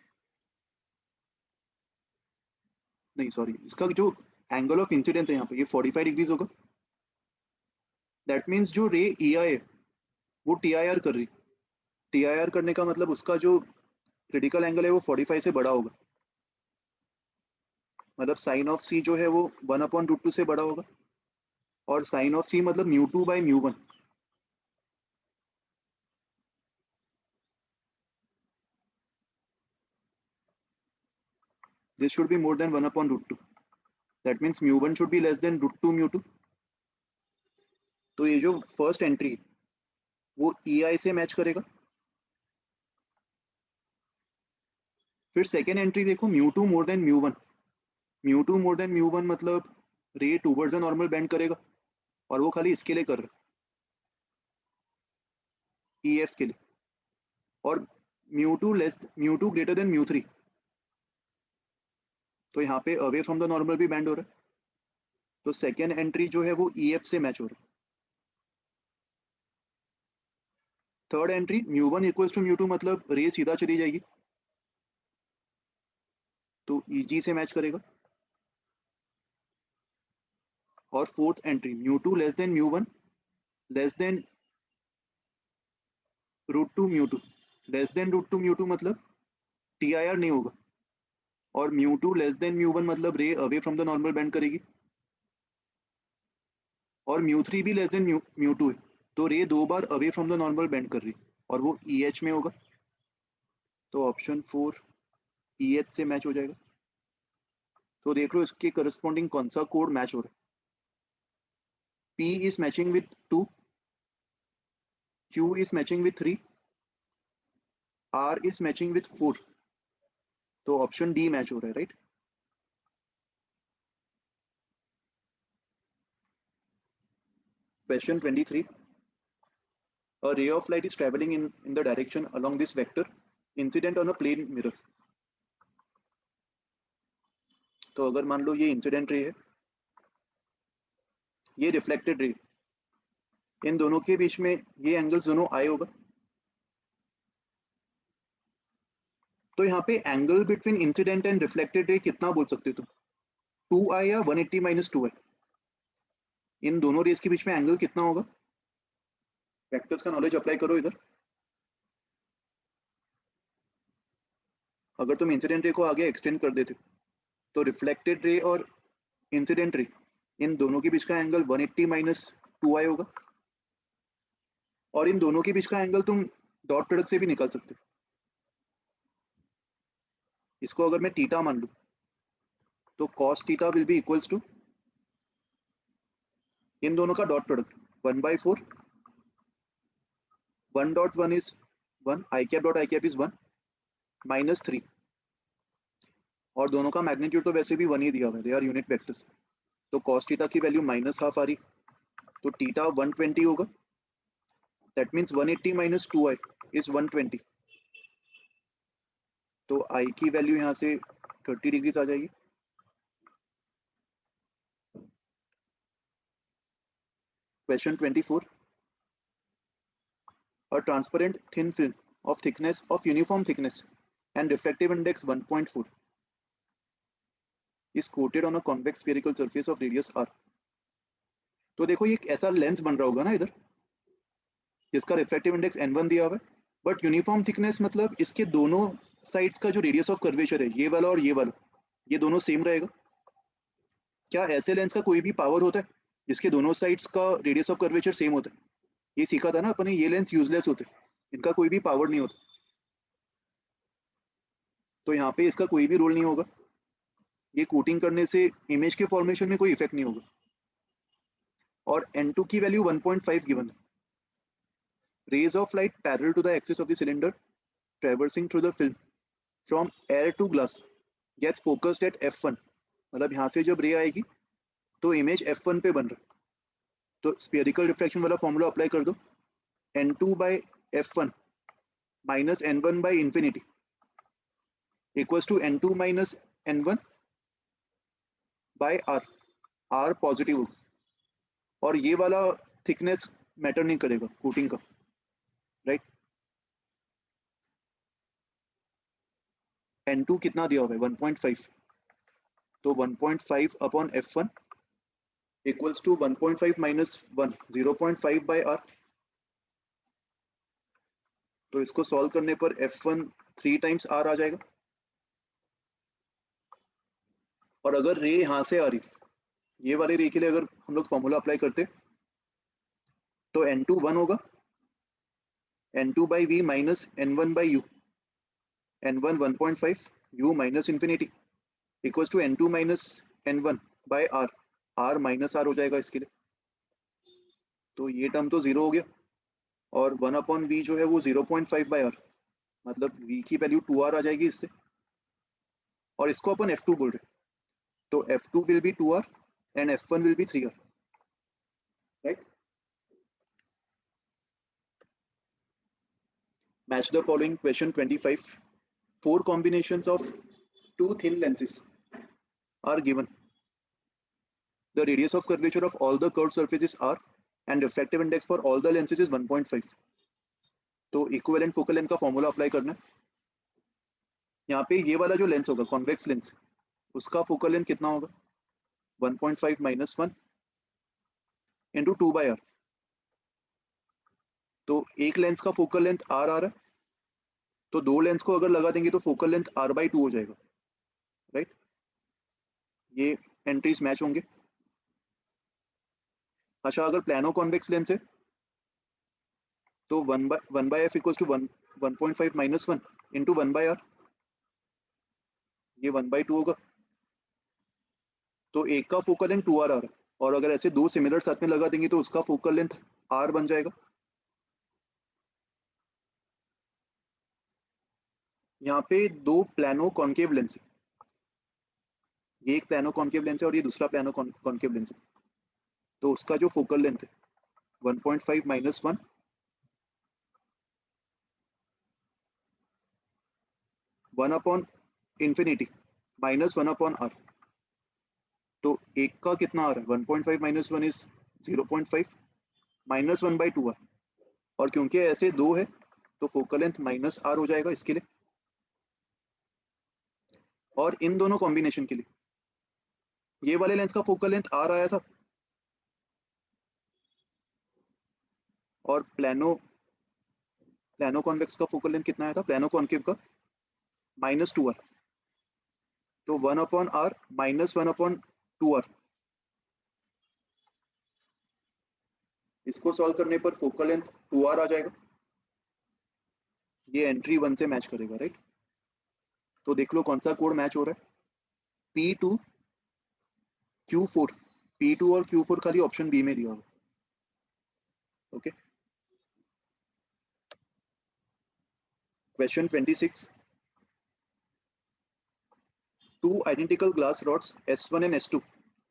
नहीं सॉरी, इसका जो एंगल ऑफ इंसिडेंस है यहाँ पे ये 45 डिग्रीज होगा. दैट मीन्स जो रे ई आई है वो टी आई आर कर रही. टी आई आर करने का मतलब उसका जो क्रिटिकल एंगल है वो 45 से बड़ा होगा. मतलब साइन ऑफ सी जो है वो 1/√2 से बड़ा होगा और साइन ऑफ सी मतलब μ2/μ1. This should be more than 1/√2. That means μ1 should be less than √2 μ2. तो ये जो फर्स्ट एंट्री वो EI से मैच करेगा. फिर सेकेंड एंट्री देखो μ2 मोर देन μ1. μ2 मोर देन μ1 मतलब रे टूवर्ड्स द नॉर्मल बेंड करेगा और वो खाली इसके लिए कर रहा है EF के लिए. और μ2 ग्रेटर देन μ3 तो यहाँ पे अवे फ्रॉम द नॉर्मल भी बेंड हो रहा है. तो सेकेंड एंट्री जो है वो EF से मैच हो रहा है. थर्ड एंट्री μ1 इक्वल्स टू μ2 मतलब रे सीधा चली जाएगी तो EG से मैच करेगा. और fourth entry μ2 less than μ1 less than √2 μ2. Less than √2 μ2 मतलब TIR नहीं होगा और μ2 लेस देन μ1 मतलब रे away from the normal bend करेगी और μ3 भी लेस देन μ2 है तो रे 2 बार away from the normal bend कर रही और वो EH में होगा. तो ऑप्शन 4 EH से मैच हो जाएगा. तो देख लो इसके करस्पॉन्डिंग कौन सा कोड मैच हो रहा है. P is matching with 2, Q is matching with 3, R is matching with 4. तो ऑप्शन डी मैच हो रहा है right. Question 23. A ray of light is traveling in the direction along this vector incident on a plane mirror. तो अगर मान लो ये इंसिडेंट रे है, ये रिफ्लेक्टेड रे, इन दोनों के बीच में ये एंगल्स दोनों आए होगा. तो यहाँ पे angle between incident and reflected ray कितना बोल सकते हो तुम? 2i या 180 - 2i. इन दोनों रेस के बीच में एंगल कितना होगा? वेक्टर्स का नॉलेज अप्लाई करो इधर. अगर तुम इंसिडेंट रे को आगे एक्सटेंड कर देते तो रिफ्लेक्टेड रे और इंसिडेंट रे इन दोनों के बीच का एंगल 180 - 2i होगा और इन दोनों के बीच का एंगल तुम डॉट प्रोडक्ट से भी निकाल सकते हो. इसको अगर मैं थीटा मान लूं तो cos theta will be equals to इन दोनों का dot product 1/4 1 dot 1 is 1 I cap dot I cap is 1 -3 और दोनों का मैग्नीट्यूड तो वैसे भी 1 ही दिया हुआ है, दे आर यूनिट वेक्टर्स। तो cos थीटा की वैल्यू -12 आ रही, तो थीटा 120 होगा। That means 180 minus 2i is 120। तो i की वैल्यू यहाँ से 30 डिग्रीज आ जाएगी। Question 24, a transparent thin film of thickness of uniform thickness and refractive index 1.4 is coated on a convex spherical surface of radius r। तो देखो ये एक ऐसा लेंस बन रहा होगा ना इधर जिसका रिफ्रैक्टिव इंडेक्स n1 दिया हुआ है, बट यूनिफॉर्म थिकनेस मतलब इसके दोनों साइड्स का जो रेडियस ऑफ कर्वेचर है, ये वाला और ये वाला, ये दोनों सेम रहेगा। क्या ऐसे लेंस का कोई भी पावर होता है जिसके दोनों साइड्स का रेडियस ऑफ कर्वेचर सेम होता है? ये सीखा था ना अपने, ये लेंस यूजलेस होते हैं, इनका कोई भी पावर नहीं होता। तो यहाँ पे इसका कोई भी रोल नहीं होगा, ये कोटिंग करने से इमेज के फॉर्मेशन में कोई इफेक्ट नहीं होगा। और n2 की वैल्यू 1.5 गिवन है। Rays of light parallel to the axis of the cylinder traversing through the film from air to glass gets focused at f1। मतलब यहाँ से जब रे आएगी तो इमेज f1 पे बन रहा है। तो स्फेरिकल रिफ्रैक्शन वाला फॉर्मूला अप्लाई कर दो, n2 by f1 minus n1 by infinity equals to n2 minus n1 by r। r positive होगा और ये वाला थिकनेस मैटर नहीं करेगा कोटिंग का, राइट। n2 कितना दिया हुआ है 1.5, तो 1.5 upon f1 equals to 1.5 minus 1 0.5 by r। तो इसको सॉल्व करने पर f1 3 टाइम्स r आ जाएगा। और अगर रे यहां से आ रही, ये वाले रे के लिए अगर हम लोग फॉर्मूला अप्लाई करते तो n2 1 होगा, n2 by v minus n1 by u, n1 1.5 u minus infinity equals to n2 minus n1 by r। r minus r हो जाएगा इसके लिए, तो ये टर्म तो जीरो हो गया और 1 अपॉन v जो है वो 0.5 बाय r, मतलब v की वैल्यू 2r आ जाएगी इससे। और इसको अपन f2 बोल रहे, तो f2 will be 2r and f1 will be 3r, right. Match the following question 25. 4 combinations of 2 thin lenses are given. The radius of curvature of all the curved surfaces r and refractive index for all the lenses is 1.5. तो इक्विवेलेंट फोकल लेंथ का फॉर्मूला अप्लाई करना है। यहाँ पे ये वाला जो लेंस होगा कॉन्वेक्स लेंस, उसका फोकल लेंथ कितना होगा 1.5 माइनस 1 इंटू 2 बाई आर। तो एक लेंस का फोकल लेंथ r आ रहा है, तो दो लेंस को अगर लगा देंगे तो फोकल लेंथ r/2 हो जाएगा, राइट। ये एंट्रीज मैच होंगे। अच्छा, अगर प्लानो कॉन्वेक्स लेंस है तो 1 by f equals to 1.5 minus 1 into 1 by r, ये 1/2 होगा। तो एक का फोकल लेंथ 2r आ रहा है, और अगर ऐसे दो सिमिलर साथ में लगा देंगे तो उसका फोकल लेंथ r बन जाएगा। यहाँ पे दो प्लानो कॉन्केव लेंस है, ये एक प्लानो कॉन्केव लेंस है और ये दूसरा प्लानो कॉन्केव लेंस है। तो उसका जो फोकल लेंथ है 1.5 minus 1 1 upon infinity minus 1 upon r। तो एक का कितना आ रहा है 1.5 माइनस 1 इज 0.5 माइनस 1/2 r, और क्योंकि ऐसे दो है तो फोकल लेंथ माइनस r हो जाएगा इसके लिए। और इन दोनों कॉम्बिनेशन के लिए ये वाले लेंस का फोकल लेंथ r आया था और प्लानो कॉन्वेक्स का फोकल लेंथ कितना आया था, प्लानो कॉन्केव का -2r। तो 1 upon r minus 1 upon 2r, इसको सॉल्व करने पर फोकल लेंथ 2r आ जाएगा। ये एंट्री 1 से मैच करेगा, राइट। तो देख लो कौन सा कोड मैच हो रहा है, P2 Q4, P2 और Q4 खाली ऑप्शन बी में दिया हुआ। Okay, question 26, two identical glass rods S1 and S2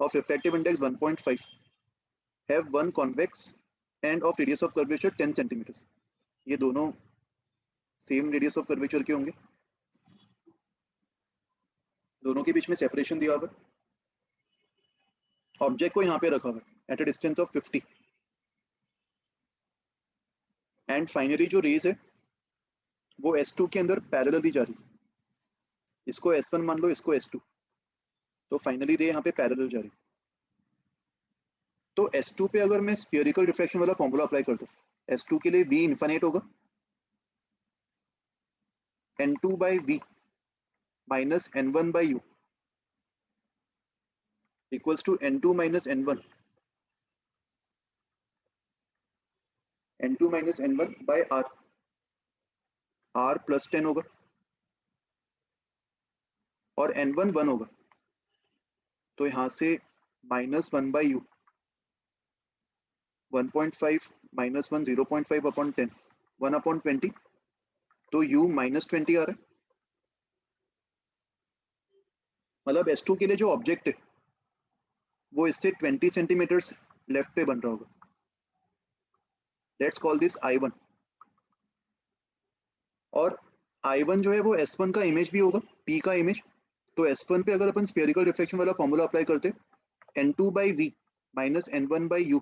of refractive index 1.5 have one convex and of radius of curvature 10 centimeters. ये दोनों सेम रेडियस ऑफ कर्वेचर के होंगे, दोनों के बीच में सेपरेशन दिया हुआ है, ऑब्जेक्ट को यहाँ पे रखा हुआ है eight a distance of 50, and finally जो रेज है वो S2 के अंदर पैरेलली जा रही है, इसको S1 मान लो, इसको S2, तो फाइनली रे यहाँ पे पैरेलल जा रही है। तो S2 पे अगर मैं स्फीयरिकल रिफ्रैक्शन वाला फॉर्मूला अप्लाई कर दूं, S2 के लिए V इन्फिनिट होगा N2 by V minus N1 by U equals to N2 minus N1, N2 minus N1 by R, R plus 10 होगा और N1 1 होगा, तो यहाँ से minus 1 by U, 1.5 minus 1 0.5 upon 10, 1 upon 20, तो U minus 20 आ रहा है। मतलब S2 के लिए जो ऑब्जेक्ट है वो इससे 20 सेंटीमीटर्स लेफ्ट पे बन रहा होगा। लेट्स कॉल दिस I1, और I1 जो है वो S1 का इमेज भी होगा, P का इमेज। तो S1 पे अगर अपन स्फीयरिकल रिफ्लेक्शन वाला फॉर्मूला अप्लाई करते, N2 by V minus N1 by U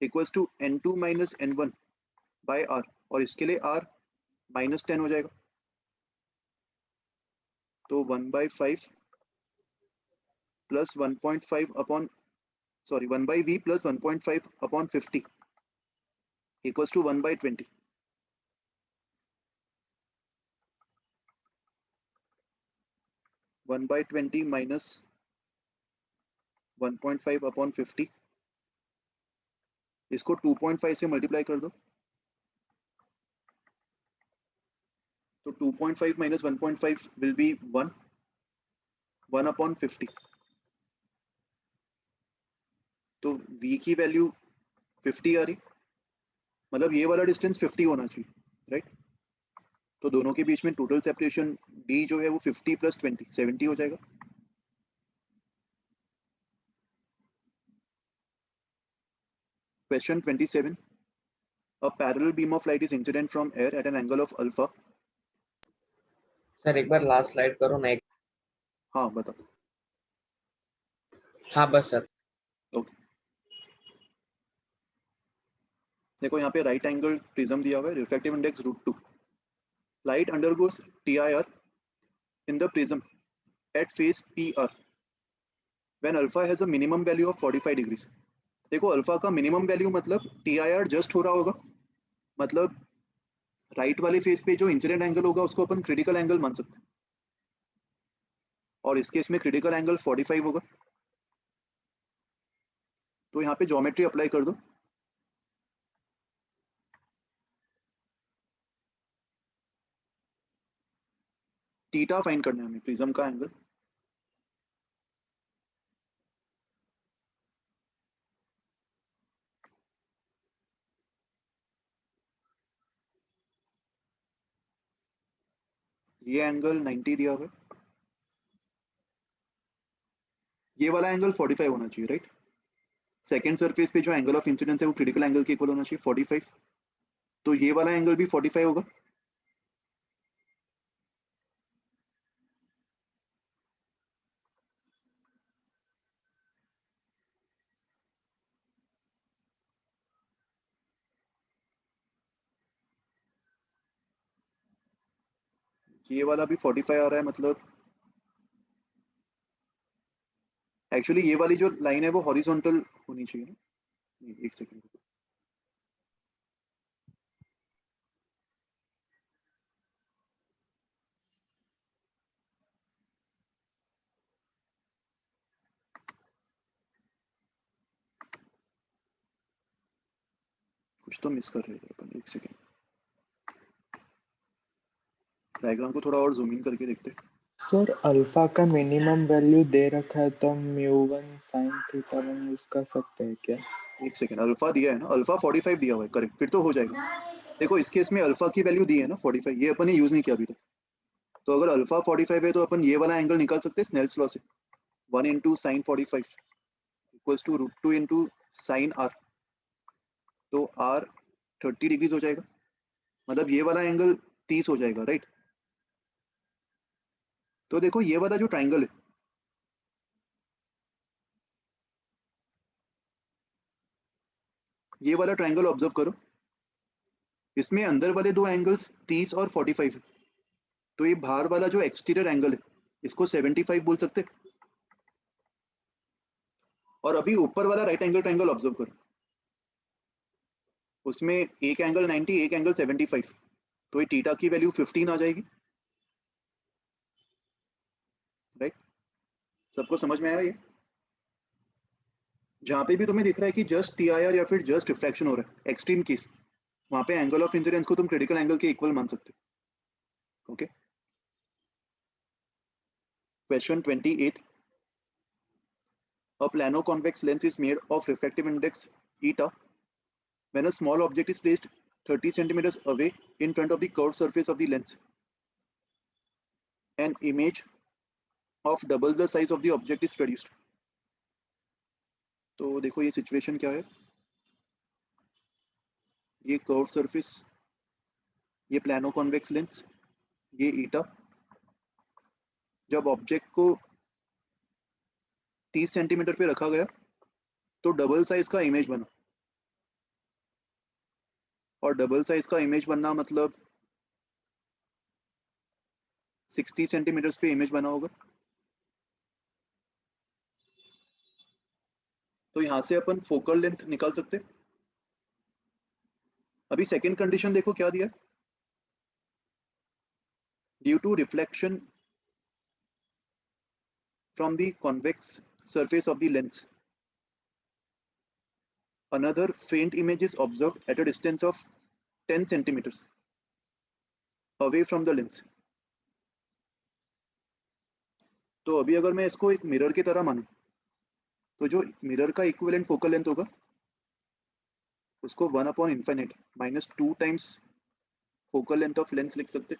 equals to N2 minus N1 by R, और इसके लिए R minus 10 हो जाएगा, तो 1 by 5 plus 1.5 upon, sorry 1 by V plus 1.5 upon 50 equals to 1 by 20. One by 20 minus 1.5 upon 50, इसको 2.5 से मल्टीप्लाई कर दो, तो 2.5 minus 1.5 will be 1, 1 upon 50, तो V की वैल्यू 50 आ रही, मतलब ये वाला डिस्टेंस 50 होना चाहिए, राइट। तो दोनों के बीच में टोटल सेपरेशन D जो है वो 50 plus 20 70 हो जाएगा। Question 27, a parallel beam of light is incident from air at an angle of alpha. Sir एक बार लास्ट स्लाइड करो ना। हाँ बताओ। हाँ बस सर। ओके, देखो यहाँ पे राइट एंगल प्रिज्म दिया हुआ है, refractive index √2, light undergoes TIR in the prism at phase PR when alpha has a minimum value of 45 degrees. देखो अल्फा का मिनिमम वैल्यू मतलब TIR जस्ट हो रहा होगा, मतलब राइट वाले फेस पे जो इंसिडेंट एंगल होगा उसको अपन क्रिटिकल एंगल मान सकते हैं, और इस केस में क्रिटिकल एंगल 45 होगा। तो यहाँ पे ज्योमेट्री अप्लाई कर दो, थीटा फाइंड करना है हमें प्रिज्म का एंगल। ये एंगल 90 दिया हुआ है, ये वाला एंगल 45 होना चाहिए, राइट। सेकेंड सरफेस पे जो एंगल ऑफ इंसिडेंस है वो क्रिटिकल एंगल के इक्वल होना चाहिए 45, तो ये वाला एंगल भी 45 होगा। ये वाला भी 45 आ रहा है, मतलब एक्चुअली ये वाली जो लाइन है वो हॉरिजॉन्टल होनी चाहिए ना। एक सेकंड, कुछ तो मिस कर रहे थे अपन, एक सेकंड। डायग्राम को थोड़ा और जूम इन करके देखते हैं। सर अल्फा का मिनिमम वैल्यू दे रखा है तो म्यू1 साइन थीटा 1 यूज कर सकते हैं क्या? एक सेकंड, अल्फा दिया है ना, अल्फा 45 दिया हुआ है, करेक्ट, फिर तो हो जाएगा। देखो इस केस में अल्फा की वैल्यू दी है ना 45, ये अपन ने यूज नहीं किया अभी तक। तो अगर अल्फा 45 है तो अपन ये वाला एंगल निकाल सकते हैं स्नेल्स लॉ से, 1 into sine 45 equals to √2 into sine r. तो आर 30 डिग्रीज हो जाएगा, मतलब ये वाला एंगल 30 हो जाएगा, राइट। तो देखो ये वाला जो ट्राइंगल है, ये वाला ट्राइंगल ऑब्जर्व करो, इसमें अंदर वाले दो एंगल्स 30 और 45 है। तो ये बाहर वाला जो एक्सटीरियर एंगल है इसको 75 बोल सकते हैं। और अभी ऊपर वाला राइट एंगल ट्राइंगल ऑब्जर्व करो, उसमें एक एंगल 90, एक एंगल 75, तो ये थीटा की वैल्यू 15 आ जाएगी, राइट। सबको समझ में आया ये? जहां पे भी तुम्हें दिख रहा है कि जस्ट टीआईआर या फिर जस्ट रिफ्रैक्शन हो रहा है, एक्सट्रीम केस, वहां पे एंगल ऑफ इंसिडेंस को तुम क्रिटिकल एंगल के इक्वल मान सकते हो। Okay, question 28, a plano-convex lens is made of refractive index eta when a small object is placed 30 centimeters away in front of the curved surface of the lens. An image of double the size of the object is produced. तो देखो ये सिचुएशन क्या है, ये कर्व सरफेस, ये प्लानो कॉन्वेक्स लेंस, ये ईटा। जब ऑब्जेक्ट को 30 सेंटीमीटर पे रखा गया तो डबल साइज का इमेज बना, और डबल साइज का इमेज बनना मतलब 60 सेंटीमीटर पे इमेज बना होगा। तो यहां से अपन फोकल लेंथ निकाल सकते। अभी सेकंड कंडीशन देखो क्या दिया, due to reflection from the convex surface of the lens, another faint image is observed at a distance of 10 centimeters away from the lens. तो अभी अगर मैं इसको एक मिरर की तरह मानूं, तो जो मिरर का इक्विवेलेंट फोकल लेंथ होगा उसको 1 upon infinite minus 2 times focal length of lens लिख सकते।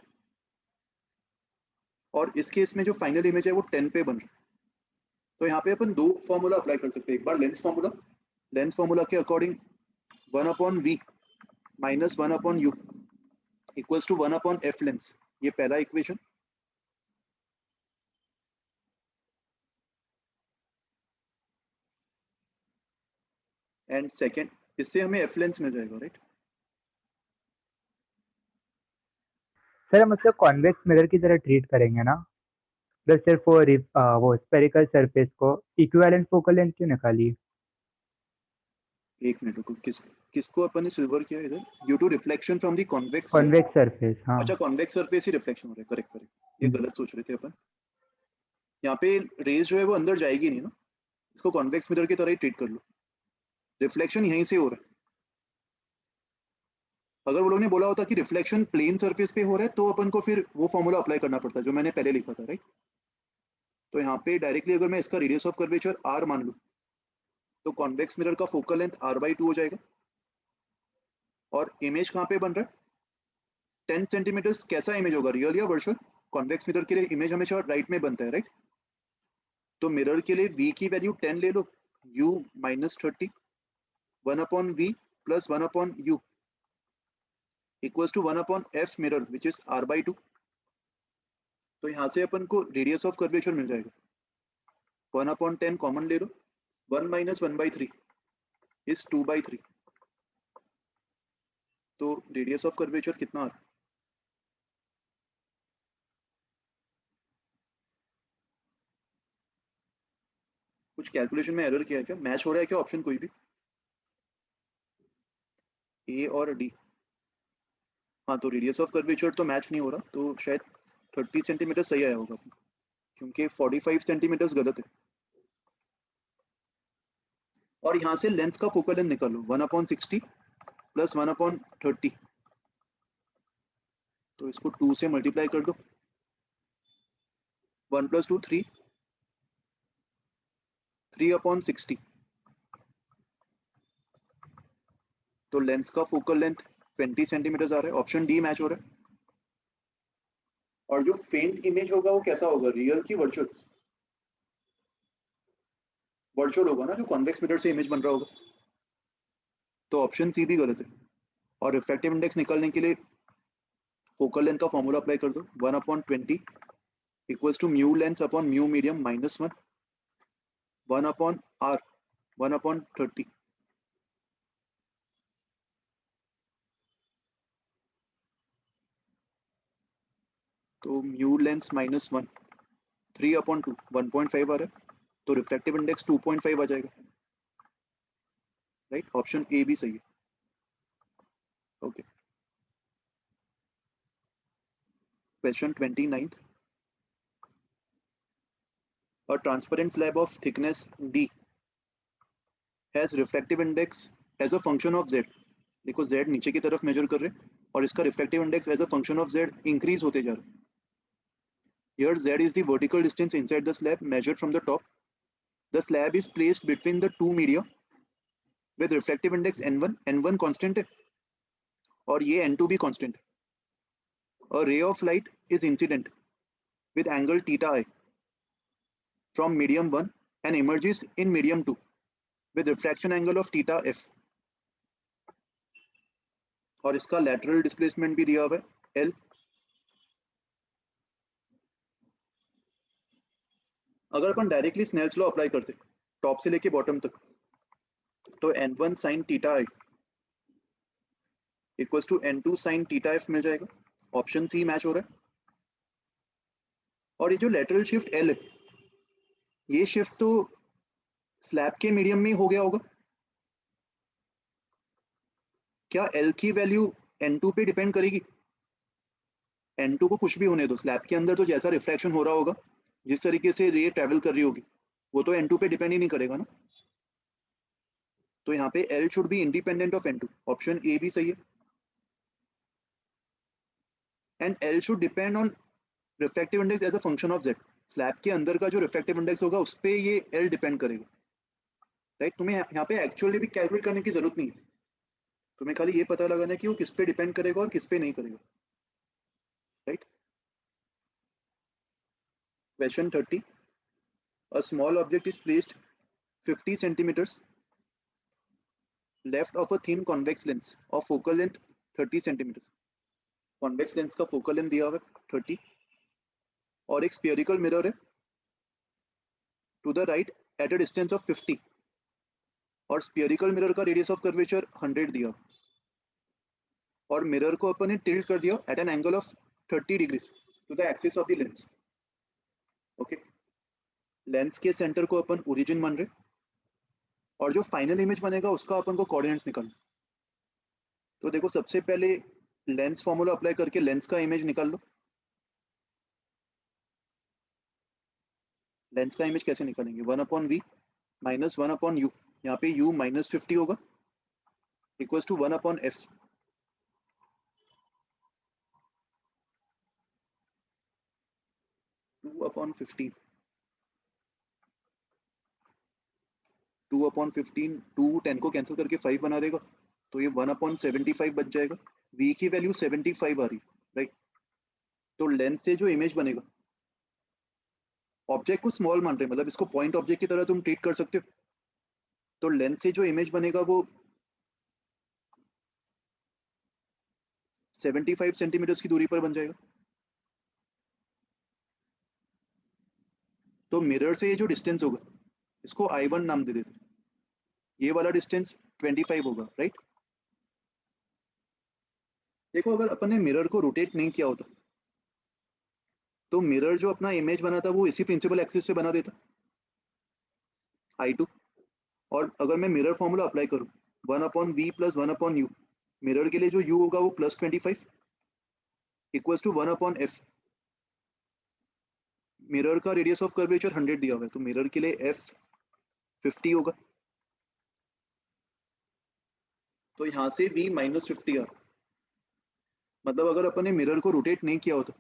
और इस केस में जो फाइनल इमेज है वो 10 पे बन रहा है। तो यहाँ पे अपन दो फॉर्मूला अप्लाई कर सकते हैं, एक बार लेंस फॉर्मूला के according 1 upon v minus 1 upon u equals to 1 upon f lens, ये पहला इक्वेशन। एंड सेकेंड, इससे हमें एफ लेंस मिल जाएगा, राइट। सर मतलब कॉन्वेक्स मिरर की तरह ट्रीट करेंगे ना, बस सिर्फ वो स्फेरिकल सरफेस को इक्विवेलेंट फोकल लेंथ क्यों निकाली? एक मिनट को किसको अपन ने सिल्वर किया इधर, due to reflection from the convex surface. हाँ अच्छा, कॉन्वेक्स सरफेस ही रिफ्लेक्शन हो रहा है, करेक्ट करेक्ट, ये गलत सोच रहे थे अपन। यहाँ पे रेज जो है वो अंदर जाएगी नहीं ना, इसको कॉन्वेक्स मिरर की तरह ही ट्रीट कर लो, रिफ्लेक्शन यहीं से हो रहा है। अगर वो लोग ने बोला होता कि रिफ्लेक्शन प्लेन सरफेस पे हो रहा है तो अपन को फिर वो फॉर्मूला अप्लाई करना पड़ता है जो मैंने पहले लिखा था, राइट। तो यहाँ पे डायरेक्टली अगर मैं इसका रेडियस ऑफ कर्वेचर आर मान लूँ तो कॉन्वेक्स मिरर का फोकल लेंथ r/2 हो जाएगा। और इमेज कहाँ पे बन रहा है 10 सेंटीमीटर, कैसा इमेज होगा, रियल या वर्चुअल? कॉन्वेक्स मिरर के लिए इमेज हमेशा राइट में बनता है, राइट। तो मिरर के लिए v की वैल्यू 10 ले लो, u minus 30, 1 upon v plus 1 upon u equals to 1 upon f mirror which is r/2। तो यहाँ से अपन को रेडियस ऑफ कर्वेचर मिल जाएगा, 1 अपॉन 10 कॉमन ले लो, 1 माइनस 1/3 इज 2/3। तो रेडियस ऑफ कर्वेचर कितना आ रहा है? कुछ कैलकुलेशन में एरर किया है क्या, मैच हो रहा है क्या ऑप्शन कोई भी, ए और डी? हाँ, तो रेडियस ऑफ कर्वेचर तो मैच नहीं हो रहा, तो शायद 30 सेंटीमीटर सही आया होगा, क्योंकि 45 सेंटीमीटर गलत है। और यहाँ से लेंस का फोकल लेंथ निकालो, 1/60 प्लस 1/30 तो इसको 2 से मल्टीप्लाई कर दो, 1 + 2 3, 3/60। तो लेंस का फोकल लेंथ 20 सेंटीमीटर आ रहा है, ऑप्शन डी मैच हो रहा है। और जो फेंट इमेज होगा वो कैसा होगा, रियल की वर्चुअल? वर्चुअल होगा ना, जो कॉन्वेक्स मिरर से इमेज बन रहा होगा। तो ऑप्शन सी भी गलत है। और रिफ्रैक्टिव इंडेक्स निकालने के लिए फोकल लेंथ का फॉर्मूला अप्लाई कर दो, 1/20 equals to mu lens upon mu medium -1, 1/r, 1/30। तो म्यू लेंस -1, 3/2, 1.5 आ रहा है, तो रिफ्रैक्टिव इंडेक्स 2.5 आ जाएगा। राइट, ऑप्शन ए भी सही है। Okay, question 29। A transparent slab of thickness d has refractive index as a function of z। देखो z नीचे की तरफ मेजर कर रहे हैं और इसका refractive index as a function of z increase होते जा रहा है। Here z is the vertical distance inside the slab measured from the top. The slab is placed between the two media with refractive index n1, n1 constant है और ये n2 भी constant है। A ray of light is incident with angle theta I from medium 1 and emerges in medium 2 with refraction angle of theta f। और इसका lateral displacement भी दिया हुआ है L। अगर अपन डायरेक्टली स्नेल्स लॉ अप्लाई करते टॉप से लेके बॉटम तक, तो n1 sin theta i equals to n2 sin theta f मिल जाएगा। ऑप्शन सी मैच हो रहा है। और ये जो लेटरल शिफ्ट L है, ये शिफ्ट तो स्लैब के मीडियम में हो गया होगा। क्या L की वैल्यू n2 पे डिपेंड करेगी? n2 को कुछ भी होने दो, स्लैब के अंदर तो जैसा रिफ्रैक्शन हो रहा होगा, जिस तरीके से रे ट्रेवल कर रही होगी, वो तो n2 पे डिपेंड ही नहीं करेगा ना। तो यहाँ पे L should be independent of n2। Option A भी सही है। And L should depend on refractive index as a function of z। Slab के अंदर का जो रिफ्रैक्टिव इंडेक्स होगा उस पर ये L डिपेंड करेगा। राइट, तुम्हें यहाँ पे एक्चुअली भी कैलकुलेट करने की जरूरत नहीं है, तुम्हें खाली ये पता लगाना है कि वो किस पे डिपेंड करेगा और किस पे नहीं करेगा। Right, question 30। A small object is placed 50 centimeters left of a thin convex lens of focal length 30 centimeters। Convex lens का फोकल लेंथ दिया हुआ है 30 और एक स्फेरिकल मिरर है to the right at a distance of 50 और स्फेरिकल मिरर का रेडियस ऑफ कर्वेचर 100 दिया और मिरर को अपन ने टिल्ट कर दिया at an angle of 30 degrees to the axis of the lens. Okay, lens के सेंटर को अपन ओरिजिन मान रहे और जो फाइनल इमेज बनेगा उसका अपन को कोऑर्डिनेट्स निकालना। तो देखो, सबसे पहले लेंस फॉर्मूला अप्लाई करके लेंस का इमेज निकाल लो। लेंस का इमेज कैसे निकालेंगे, 1/v माइनस 1/u, यहाँ पे u -50 होगा equals to 1/f। Two upon 15, 2/15, 2 10 को कैंसिल करके 5 बना देगा, तो ये 1/75 बच जाएगा। v की वैल्यू 75 आ रही है। राइट, तो लेंस से जो इमेज बनेगा, ऑब्जेक्ट को स्मॉल मान रहे हैं, मतलब इसको पॉइंट ऑब्जेक्ट की तरह तुम ट्रीट कर सकते हो। तो लेंस से जो इमेज बनेगा वो 75 सेंटीमीटर की दूरी पर बन जाएगा। तो मिरर से ये जो डिस्टेंस होगा इसको I1 नाम दे देते, ये वाला डिस्टेंस 25 होगा। राइट, देखो, अगर अपन ने मिरर को रोटेट नहीं किया होता तो मिरर जो अपना इमेज बना था वो इसी प्रिंसिपल एक्सिस पे बना देता, I2। और अगर मैं मिरर फॉर्मूला अप्लाई करूं 1/v + 1/u, मिरर के लिए जो u होगा वो +25 इक्वल्स टू 1/f। मिरर का रेडियस ऑफ कर्वेचर 100 दिया हुआ है, तो मिरर के लिए f 50 होगा। तो यहां से v -50 आ, मतलब अगर अपन ने मिरर को रोटेट नहीं किया होता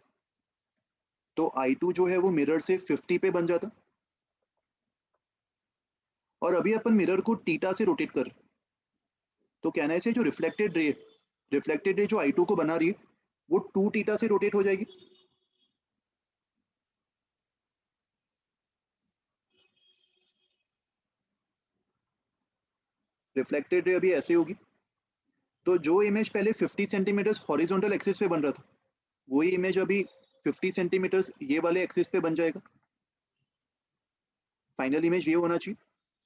तो I2 जो है वो मिरर से 50 पे बन जाता, और अभी अपन मिरर को थीटा से रोटेट कर रहे हैं। तो कहना है इसे जो रिफ्लेक्टेड रे जो I2 को बना रही है वो 2 थीटा से रोटेट हो जाएगी। रिफ्लेक्टेड रे अभी ऐसे होगी, तो जो इमेज पहले 50 सेंटीमीटर हॉरिजॉन्टल एक्सिस पे बन रहा था वही इमेज अभी 50 सेंटीमीटर ये वाले एक्सिस पे बन जाएगा। फाइनल इमेज ये होना चाहिए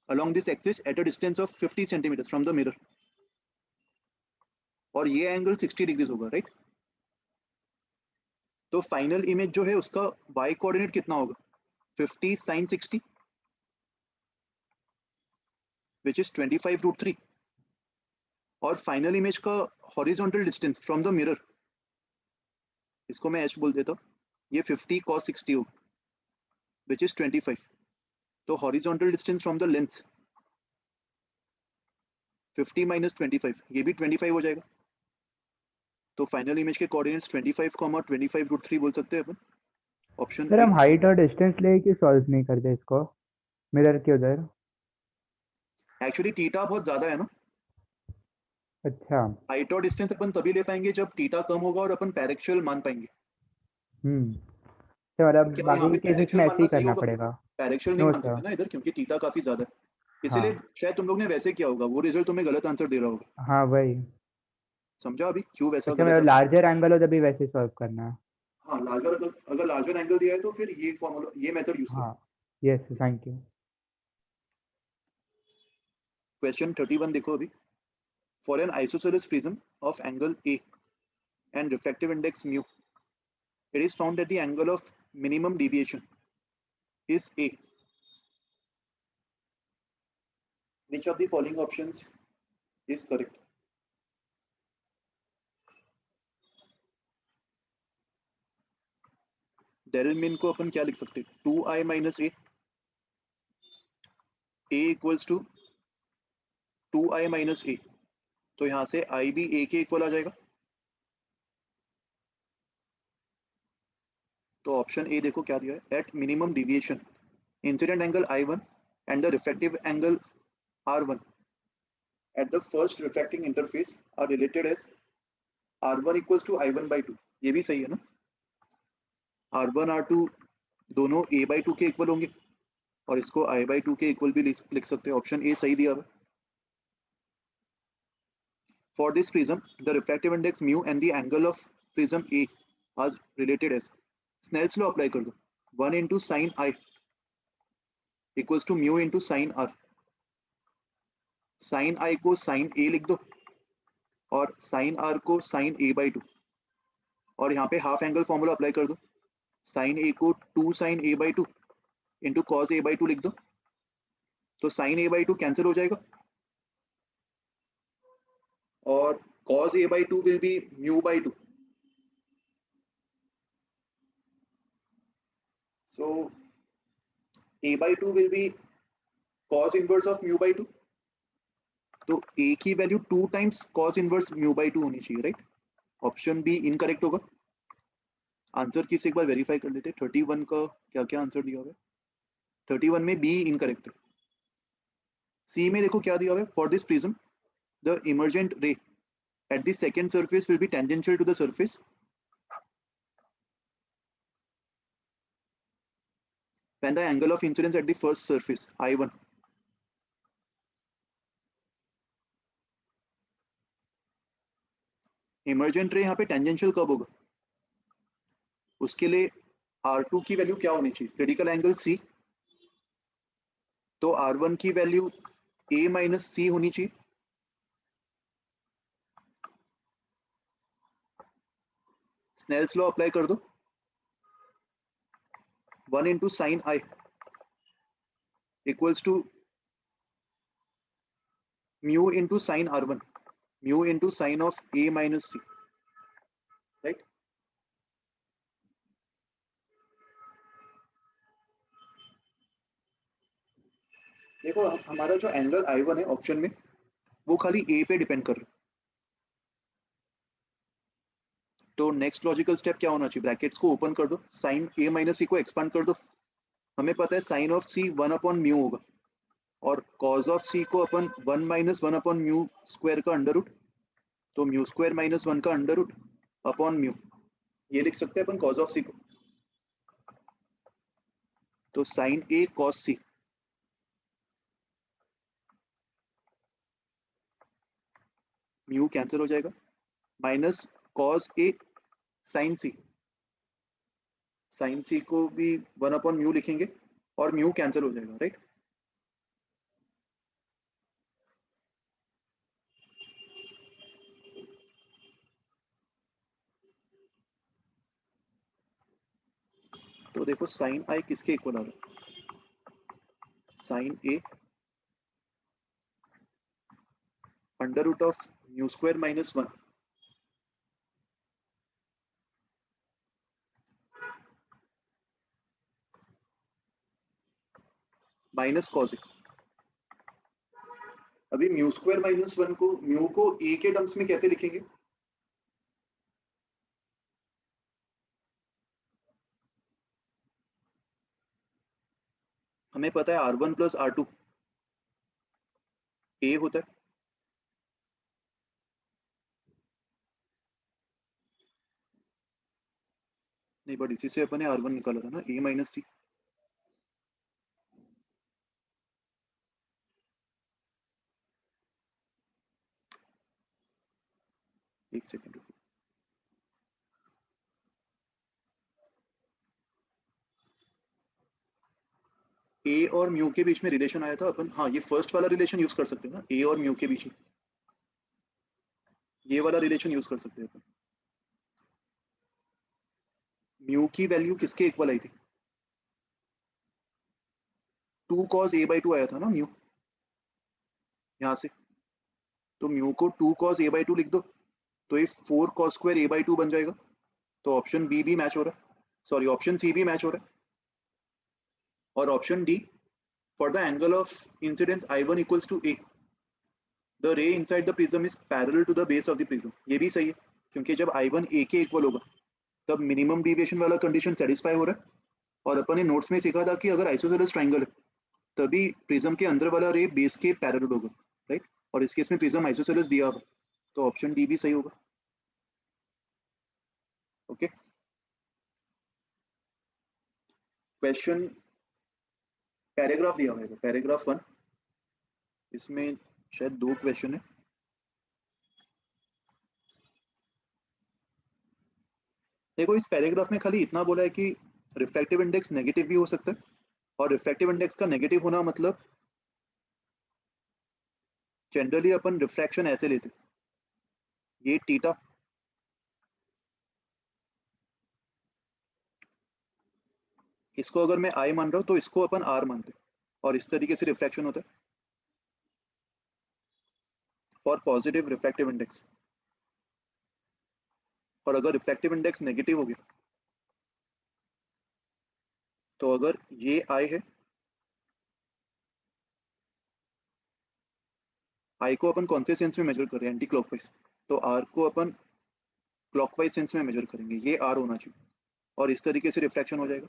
along this axis at a distance of 50 centimeters from the mirror, और ये एंगल 60 डिग्रीज होगा, राइट। तो फाइनल इमेज जो है उसका y कोऑर्डिनेट कितना होगा, 50 sin 60 which is 25√3, और फाइनल इमेज का horizontal distance from the mirror, इसको मैं h बोल देता हूँ, ये 50 cos 60 होगा which is 25। तो horizontal distance from the lens 50 minus 25, ये भी 25 हो जाएगा। तो फाइनल इमेज के कोऑर्डिनेट्स 25, 25√3 बोल सकते हैं अपन, ऑप्शन सर ए। हम हाइट और डिस्टेंस लेके सॉल्व नहीं करते इसको मिरर के उधर। एक्चुअली थीटा बहुत ज्यादा है ना, अच्छा। हाइट और डिस्टेंस अपन तभी ले पाएंगे जब थीटा कम होगा और अपन पैरेक्चुअल मान पाएंगे। तो मतलब क्या यहाँ बाकी पे के केसेस पैरेक्चुअल में ऐसे मानना ही सही करना होगा, पड़ेगा। पैरेक्चुअल नहीं नो मान सकते सर। ना इधर क्योंकि थीटा काफी ज्यादा है, इसीलिए हाँ शायद तुम लोग ने वैसे किया होगा, वो रिजल्ट तुम्हें गलत आंसर दे रहा होगा। हाँ वही। समझा अभी क्यों वैसा अच्छा गलत मतलब आंसर? लार्जर एंगल हो तभी वैसे सॉल्व करना है। हाँ लार्जर, अगर लार्जर एंगल दिया है तो फिर ये फॉर्मूला, ये मेथड यूज करो। हाँ यस थैंक यू। क्वेश्चन 31 देखो अभी, for an isosceles prism of angle A and refractive index mu, it is found that the angle of minimum deviation is A. Which of the following options is correct? Del min को अपन क्या लिख सकते हैं, 2i minus a, a equals to 2i minus a, तो यहाँ से i भी a के इक्वल आ जाएगा। तो ऑप्शन ए देखो क्या दिया है, at minimum deviation incident angle I1 and the refractive angle R1 at the first refracting interface are related as R1 equals to I1 by 2। ये भी सही है ना, R1 R2 दोनों a by 2 के इक्वल होंगे और इसको I by 2 के इक्वल भी लिख सकते हैं, ऑप्शन ए सही दिया हुआ। For this prism, the refractive index mu and the angle of prism A are related as, Snell's law apply कर दो, 1 into sin I equals to mu into sin R। sin I को sin A लिख दो और sin R को sin A by 2, और यहाँ पे हाफ एंगल फॉर्मूला अप्लाई कर दो, sin A को 2 sin A by 2 into cos A by 2 लिख दो, तो sin A by 2 कैंसिल हो जाएगा और cos A by 2 will be mu by 2। So A by 2 will be cos inverse of mu by 2, तो a की value 2 times cos inverse mu by 2 होनी चाहिए, राइट। ऑप्शन बी इनकरेक्ट होगा। आंसर की से एक बार वेरीफाई कर लेते हैं, 31 का क्या क्या आंसर दिया हुआ है। 31 में बी इनकरेक्ट है। सी में देखो क्या दिया हुआ है, for this prism the emergent रे at the second surface will be tangential to the surface when the angle of incidence at the first surface I1 emergent रे यहाँ पे टेंजेंशियल कब होगा, उसके लिए R2 की वैल्यू क्या होनी चाहिए, क्रिटिकल एंगल C, तो R1 की वैल्यू A माइनस सी होनी चाहिए। स्नेल्स लॉ अप्लाई कर दो, 1 into sin I equals to mu into sin R1, mu into sin of A minus C, right? देखो हमारा जो एंगल I1 है ऑप्शन में वो खाली A पे डिपेंड कर रहा है, तो नेक्स्ट लॉजिकल स्टेप क्या होना चाहिए, ब्रैकेट्स को ओपन कर दो, साइन ए माइनस सी को एक्सपांड कर दो, हमें पता है sine of C 1 upon mu होगा, और कॉज ऑफ सी को अपन 1 माइनस 1 अपॉन म्यू स्क्वायर का अंडर रूट, तो म्यू स्क्वायर माइनस 1 का अंडर रूट अपॉन म्यू, ये लिख सकते हैं अपन कॉज ऑफ सी को, तो साइन ए कॉस सी, म्यू कैंसिल हो जाएगा, माइनस कॉस ए साइन सी, साइन सी को भी 1 अपॉन म्यू लिखेंगे और म्यू कैंसिल हो जाएगा, राइट। तो देखो साइन आई किसके इक्वल आ रहा है, sine A under root of mu square minus 1 minus cos A. अभी म्यू स्क्वायर माइनस 1 को, म्यू को ए के टर्म्स में कैसे लिखेंगे, हमें पता है R1 प्लस R2 ए होता है, नहीं बट इसी से अपन ने R1 निकाला था ना, ए माइनस सी, एक सेकेंड रुको, ए और म्यू के बीच में रिलेशन आया था अपन, हाँ ये फर्स्ट वाला रिलेशन यूज कर सकते हैं ना, ए और म्यू के बीच में ये वाला रिलेशन यूज कर सकते हैं अपन। म्यू की वैल्यू किसके इक्वल आई थी, 2 cos a बाई 2 आया था ना म्यू यहां से, तो म्यू को 2 cos a बाई 2 लिख दो, तो ये 4 cos स्क्वायर a बाई 2 बन जाएगा, तो ऑप्शन बी भी मैच हो रहा है, सॉरी ऑप्शन सी भी मैच हो रहा है, और option D for the angle of incidence I1 equals to a, the ray inside the prism is parallel to the base of the prism, ये भी सही है, क्योंकि जब I1 a के इक्वल होगा तब मिनिमम डिविएशन वाला कंडीशन सेटिस्फाई हो रहा है, और अपन ने नोट्स में सीखा था कि अगर आइसोसेलेस ट्राइंगल है तभी प्रिज्म के अंदर वाला रे बेस के पैरेलल होगा, राइट, और इस केस में प्रिज्म आइसोसेलेस दिया हुआ, तो ऑप्शन डी भी सही होगा। ओके, क्वेश्चन पैराग्राफ दिया हुआ है, पैराग्राफ 1, इसमें शायद 2 क्वेश्चन है। देखो इस पैराग्राफ में खाली इतना बोला है कि रिफ्रैक्टिव इंडेक्स नेगेटिव भी हो सकता है, और रिफ्रैक्टिव इंडेक्स का नेगेटिव होना मतलब जनरली अपन रिफ्रैक्शन ऐसे लेते, ये थीटा, इसको अगर मैं आई मान रहा हूं तो इसको अपन आर मानते, और इस तरीके से रिफ्रैक्शन होता है फॉर पॉजिटिव रिफ्रैक्टिव इंडेक्स, और अगर रिफ्रैक्टिव इंडेक्स नेगेटिव हो गया तो अगर ये आई है, आई को अपन कौन से सेंस में मेजर कर रहे हैं, एंटी क्लॉकवाइज, तो आर को अपन क्लॉकवाइज सेंस में मेजर करेंगे, ये आर होना चाहिए, और इस तरीके से रिफ्रैक्शन हो जाएगा,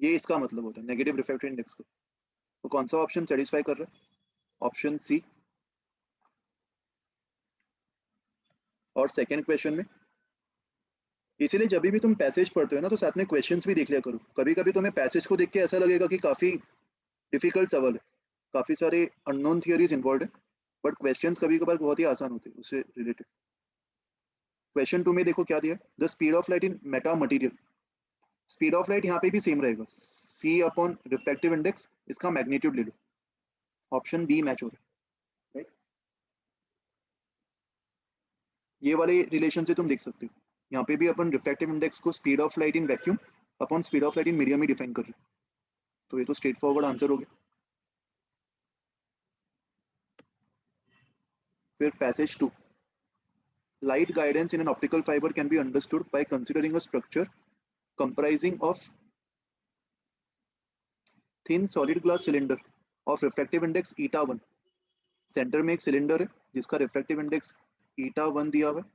ये इसका मतलब होता है नेगेटिव रिफ्रैक्टिव इंडेक्स को। तो कौन सा ऑप्शन सेटिस्फाई कर रहा है, ऑप्शन सी। और सेकेंड क्वेश्चन में, इसीलिए जब भी तुम पैसेज पढ़ते हो ना तो साथ में क्वेश्चंस भी देख लिया करो, कभी कभी तुम्हें पैसेज को देख के ऐसा लगेगा कि काफी डिफिकल्ट सवाल है, काफी सारे अननोन थियरीज इन्वॉल्व है, बट क्वेश्चंस कभी कभार बहुत ही आसान होते हैं उससे रिलेटेड। क्वेश्चन 2 में देखो क्या दिया, the speed of light in Meta material, speed of light यहाँ पे भी सेम रहेगा, सी अपॉन रिफ्रैक्टिव इंडेक्स, इसका मैग्नीट्यूड ले लो, ऑप्शन बी मैच हो रहा है, राइट। ये वाले रिलेशन से तुम देख सकते हो, यहाँ पे भी अपन रिफ्रैक्टिव इंडेक्स को speed of light in vacuum upon speed of light in medium में डिफाइन कर रहे हैं, तो ये तो स्ट्रेट फॉरवर्ड आंसर हो गया। फिर passage 2, light guidance in an optical fiber can be understood by considering a structure comprising of thin solid glass cylinder of refractive index eta 1, centre में एक सिलेंडर है जिसका रिफ्रैक्टिव इंडेक्स eta 1 दिया हुआ है,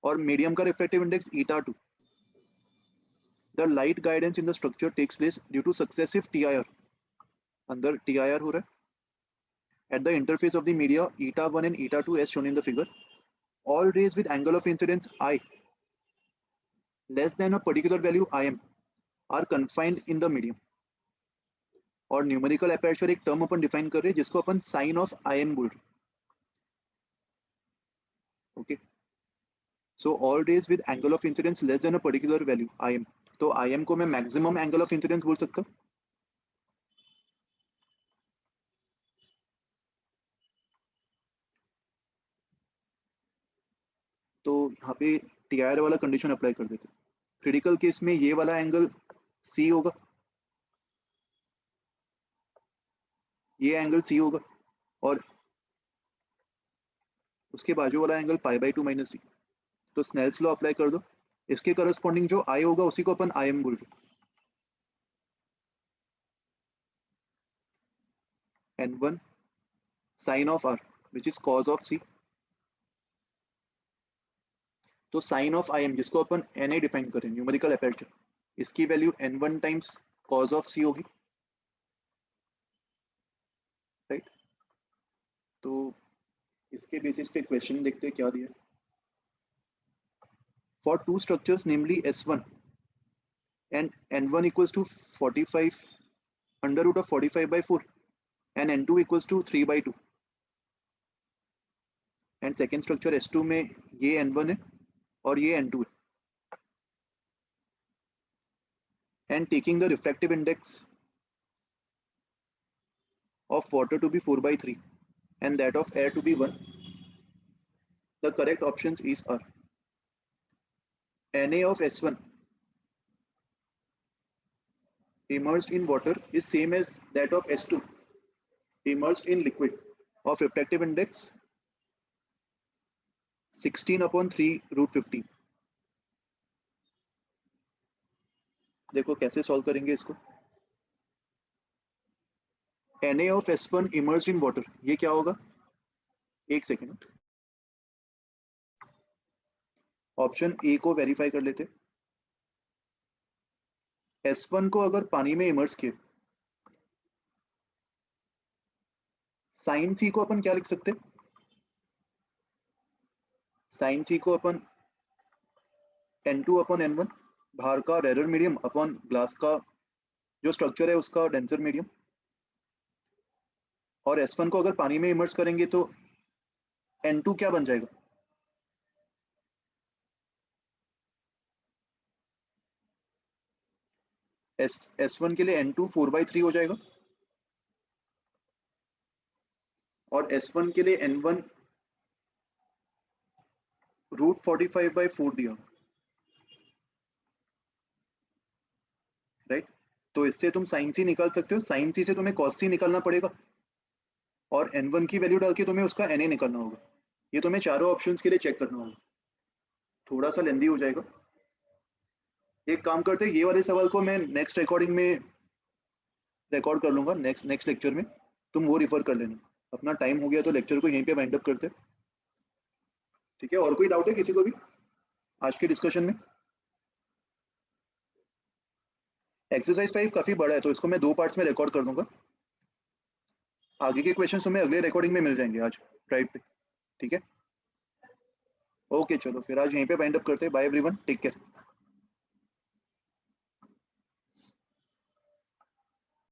और मीडियम का refractive index eta2. The light guidance in the structure takes place due to successive TIR. अंदर TIR हो रहा है at the interface of the media eta1 and eta2 as shown in the figure. All rays with angle of incidence I less than a particular value Im are confined in the medium. और न्यूमेरिकल अपर्चर एक टर्म अपन डिफाइन कर रहे हैं जिसको अपन साइन ऑफ Im बोल रहे हैं. Okay, so all rays with angle of incidence less than a particular value Im. तो Im को मैं मैक्सिमम एंगल ऑफ इंसिडेंस बोल सकता हूँ. तो यहाँ पे TIR वाला कंडीशन अप्लाई कर देते. क्रिटिकल केस में ये वाला एंगल C होगा, ये एंगल C होगा और उसके बाजू वाला एंगल π/2 - C. तो स्नेल्स लॉ अप्लाई कर दो. इसके करस्पॉन्डिंग जो I होगा उसी को अपन Im बोल रहे. N1 sine of R which is cos of C. तो साइन ऑफ Im जिसको अपन Na डिफाइन करें न्यूमेरिकल अपर्चर, इसकी वैल्यू N1 times cos of C होगी. राइट, तो इसके बेसिस पे क्वेश्चन देखते हैं क्या दिया. For two structures namely S1 and N1 equals to 45 under root of 45/4 and N2 equals to 3/2 and second structure S2 में ये N1 है और ये N2 है, and taking the refractive index of water to be 4/3 and that of air to be 1, the correct options is are Na of S1 immersed in water is same as that of S2 immersed in liquid of refractive index 16/3√15. देखो कैसे सॉल्व करेंगे इसको. Na of S1 immersed in water, ये क्या होगा? एक सेकेंड, ऑप्शन ए को वेरीफाई कर लेते. S1 को अगर पानी में इमर्स किए, साइन C को अपन क्या लिख सकते? साइन C को अपन N2/N1 बाहर का रेयर मीडियम अपॉन ग्लास का जो स्ट्रक्चर है उसका डेंसर मीडियम, और S1 को अगर पानी में इमर्स करेंगे तो N2 क्या बन जाएगा? S1 के लिए N2 4/3 हो जाएगा और S1 के लिए N1 √45/4 दिया. राइट, तो इससे तुम साइन C निकाल सकते हो. साइन C से तुम्हें cos C निकालना पड़ेगा और N1 की वैल्यू डाल के तुम्हें उसका Na निकालना होगा. ये तुम्हें चारों ऑप्शंस के लिए चेक करना होगा. थोड़ा सा लेंदी हो जाएगा. एक काम करते हैं, ये वाले सवाल को मैं नेक्स्ट रिकॉर्डिंग में रिकॉर्ड कर लूंगा, नेक्स्ट लेक्चर में. तुम वो रिफर कर लेना. अपना टाइम हो गया तो लेक्चर को यहीं पे वाइंड अप करते. ठीक है, और कोई डाउट है किसी को भी आज के डिस्कशन में? एक्सरसाइज 5 काफी बड़ा है तो इसको मैं 2 पार्ट्स में रिकॉर्ड कर दूंगा. आगे के क्वेश्चन तुम्हें अगले रिकॉर्डिंग में मिल जाएंगे आज ड्राइव पे. ठीक है, ओके, चलो फिर आज यहीं पे वाइंड अप करते हैं. Bye everyone, take care.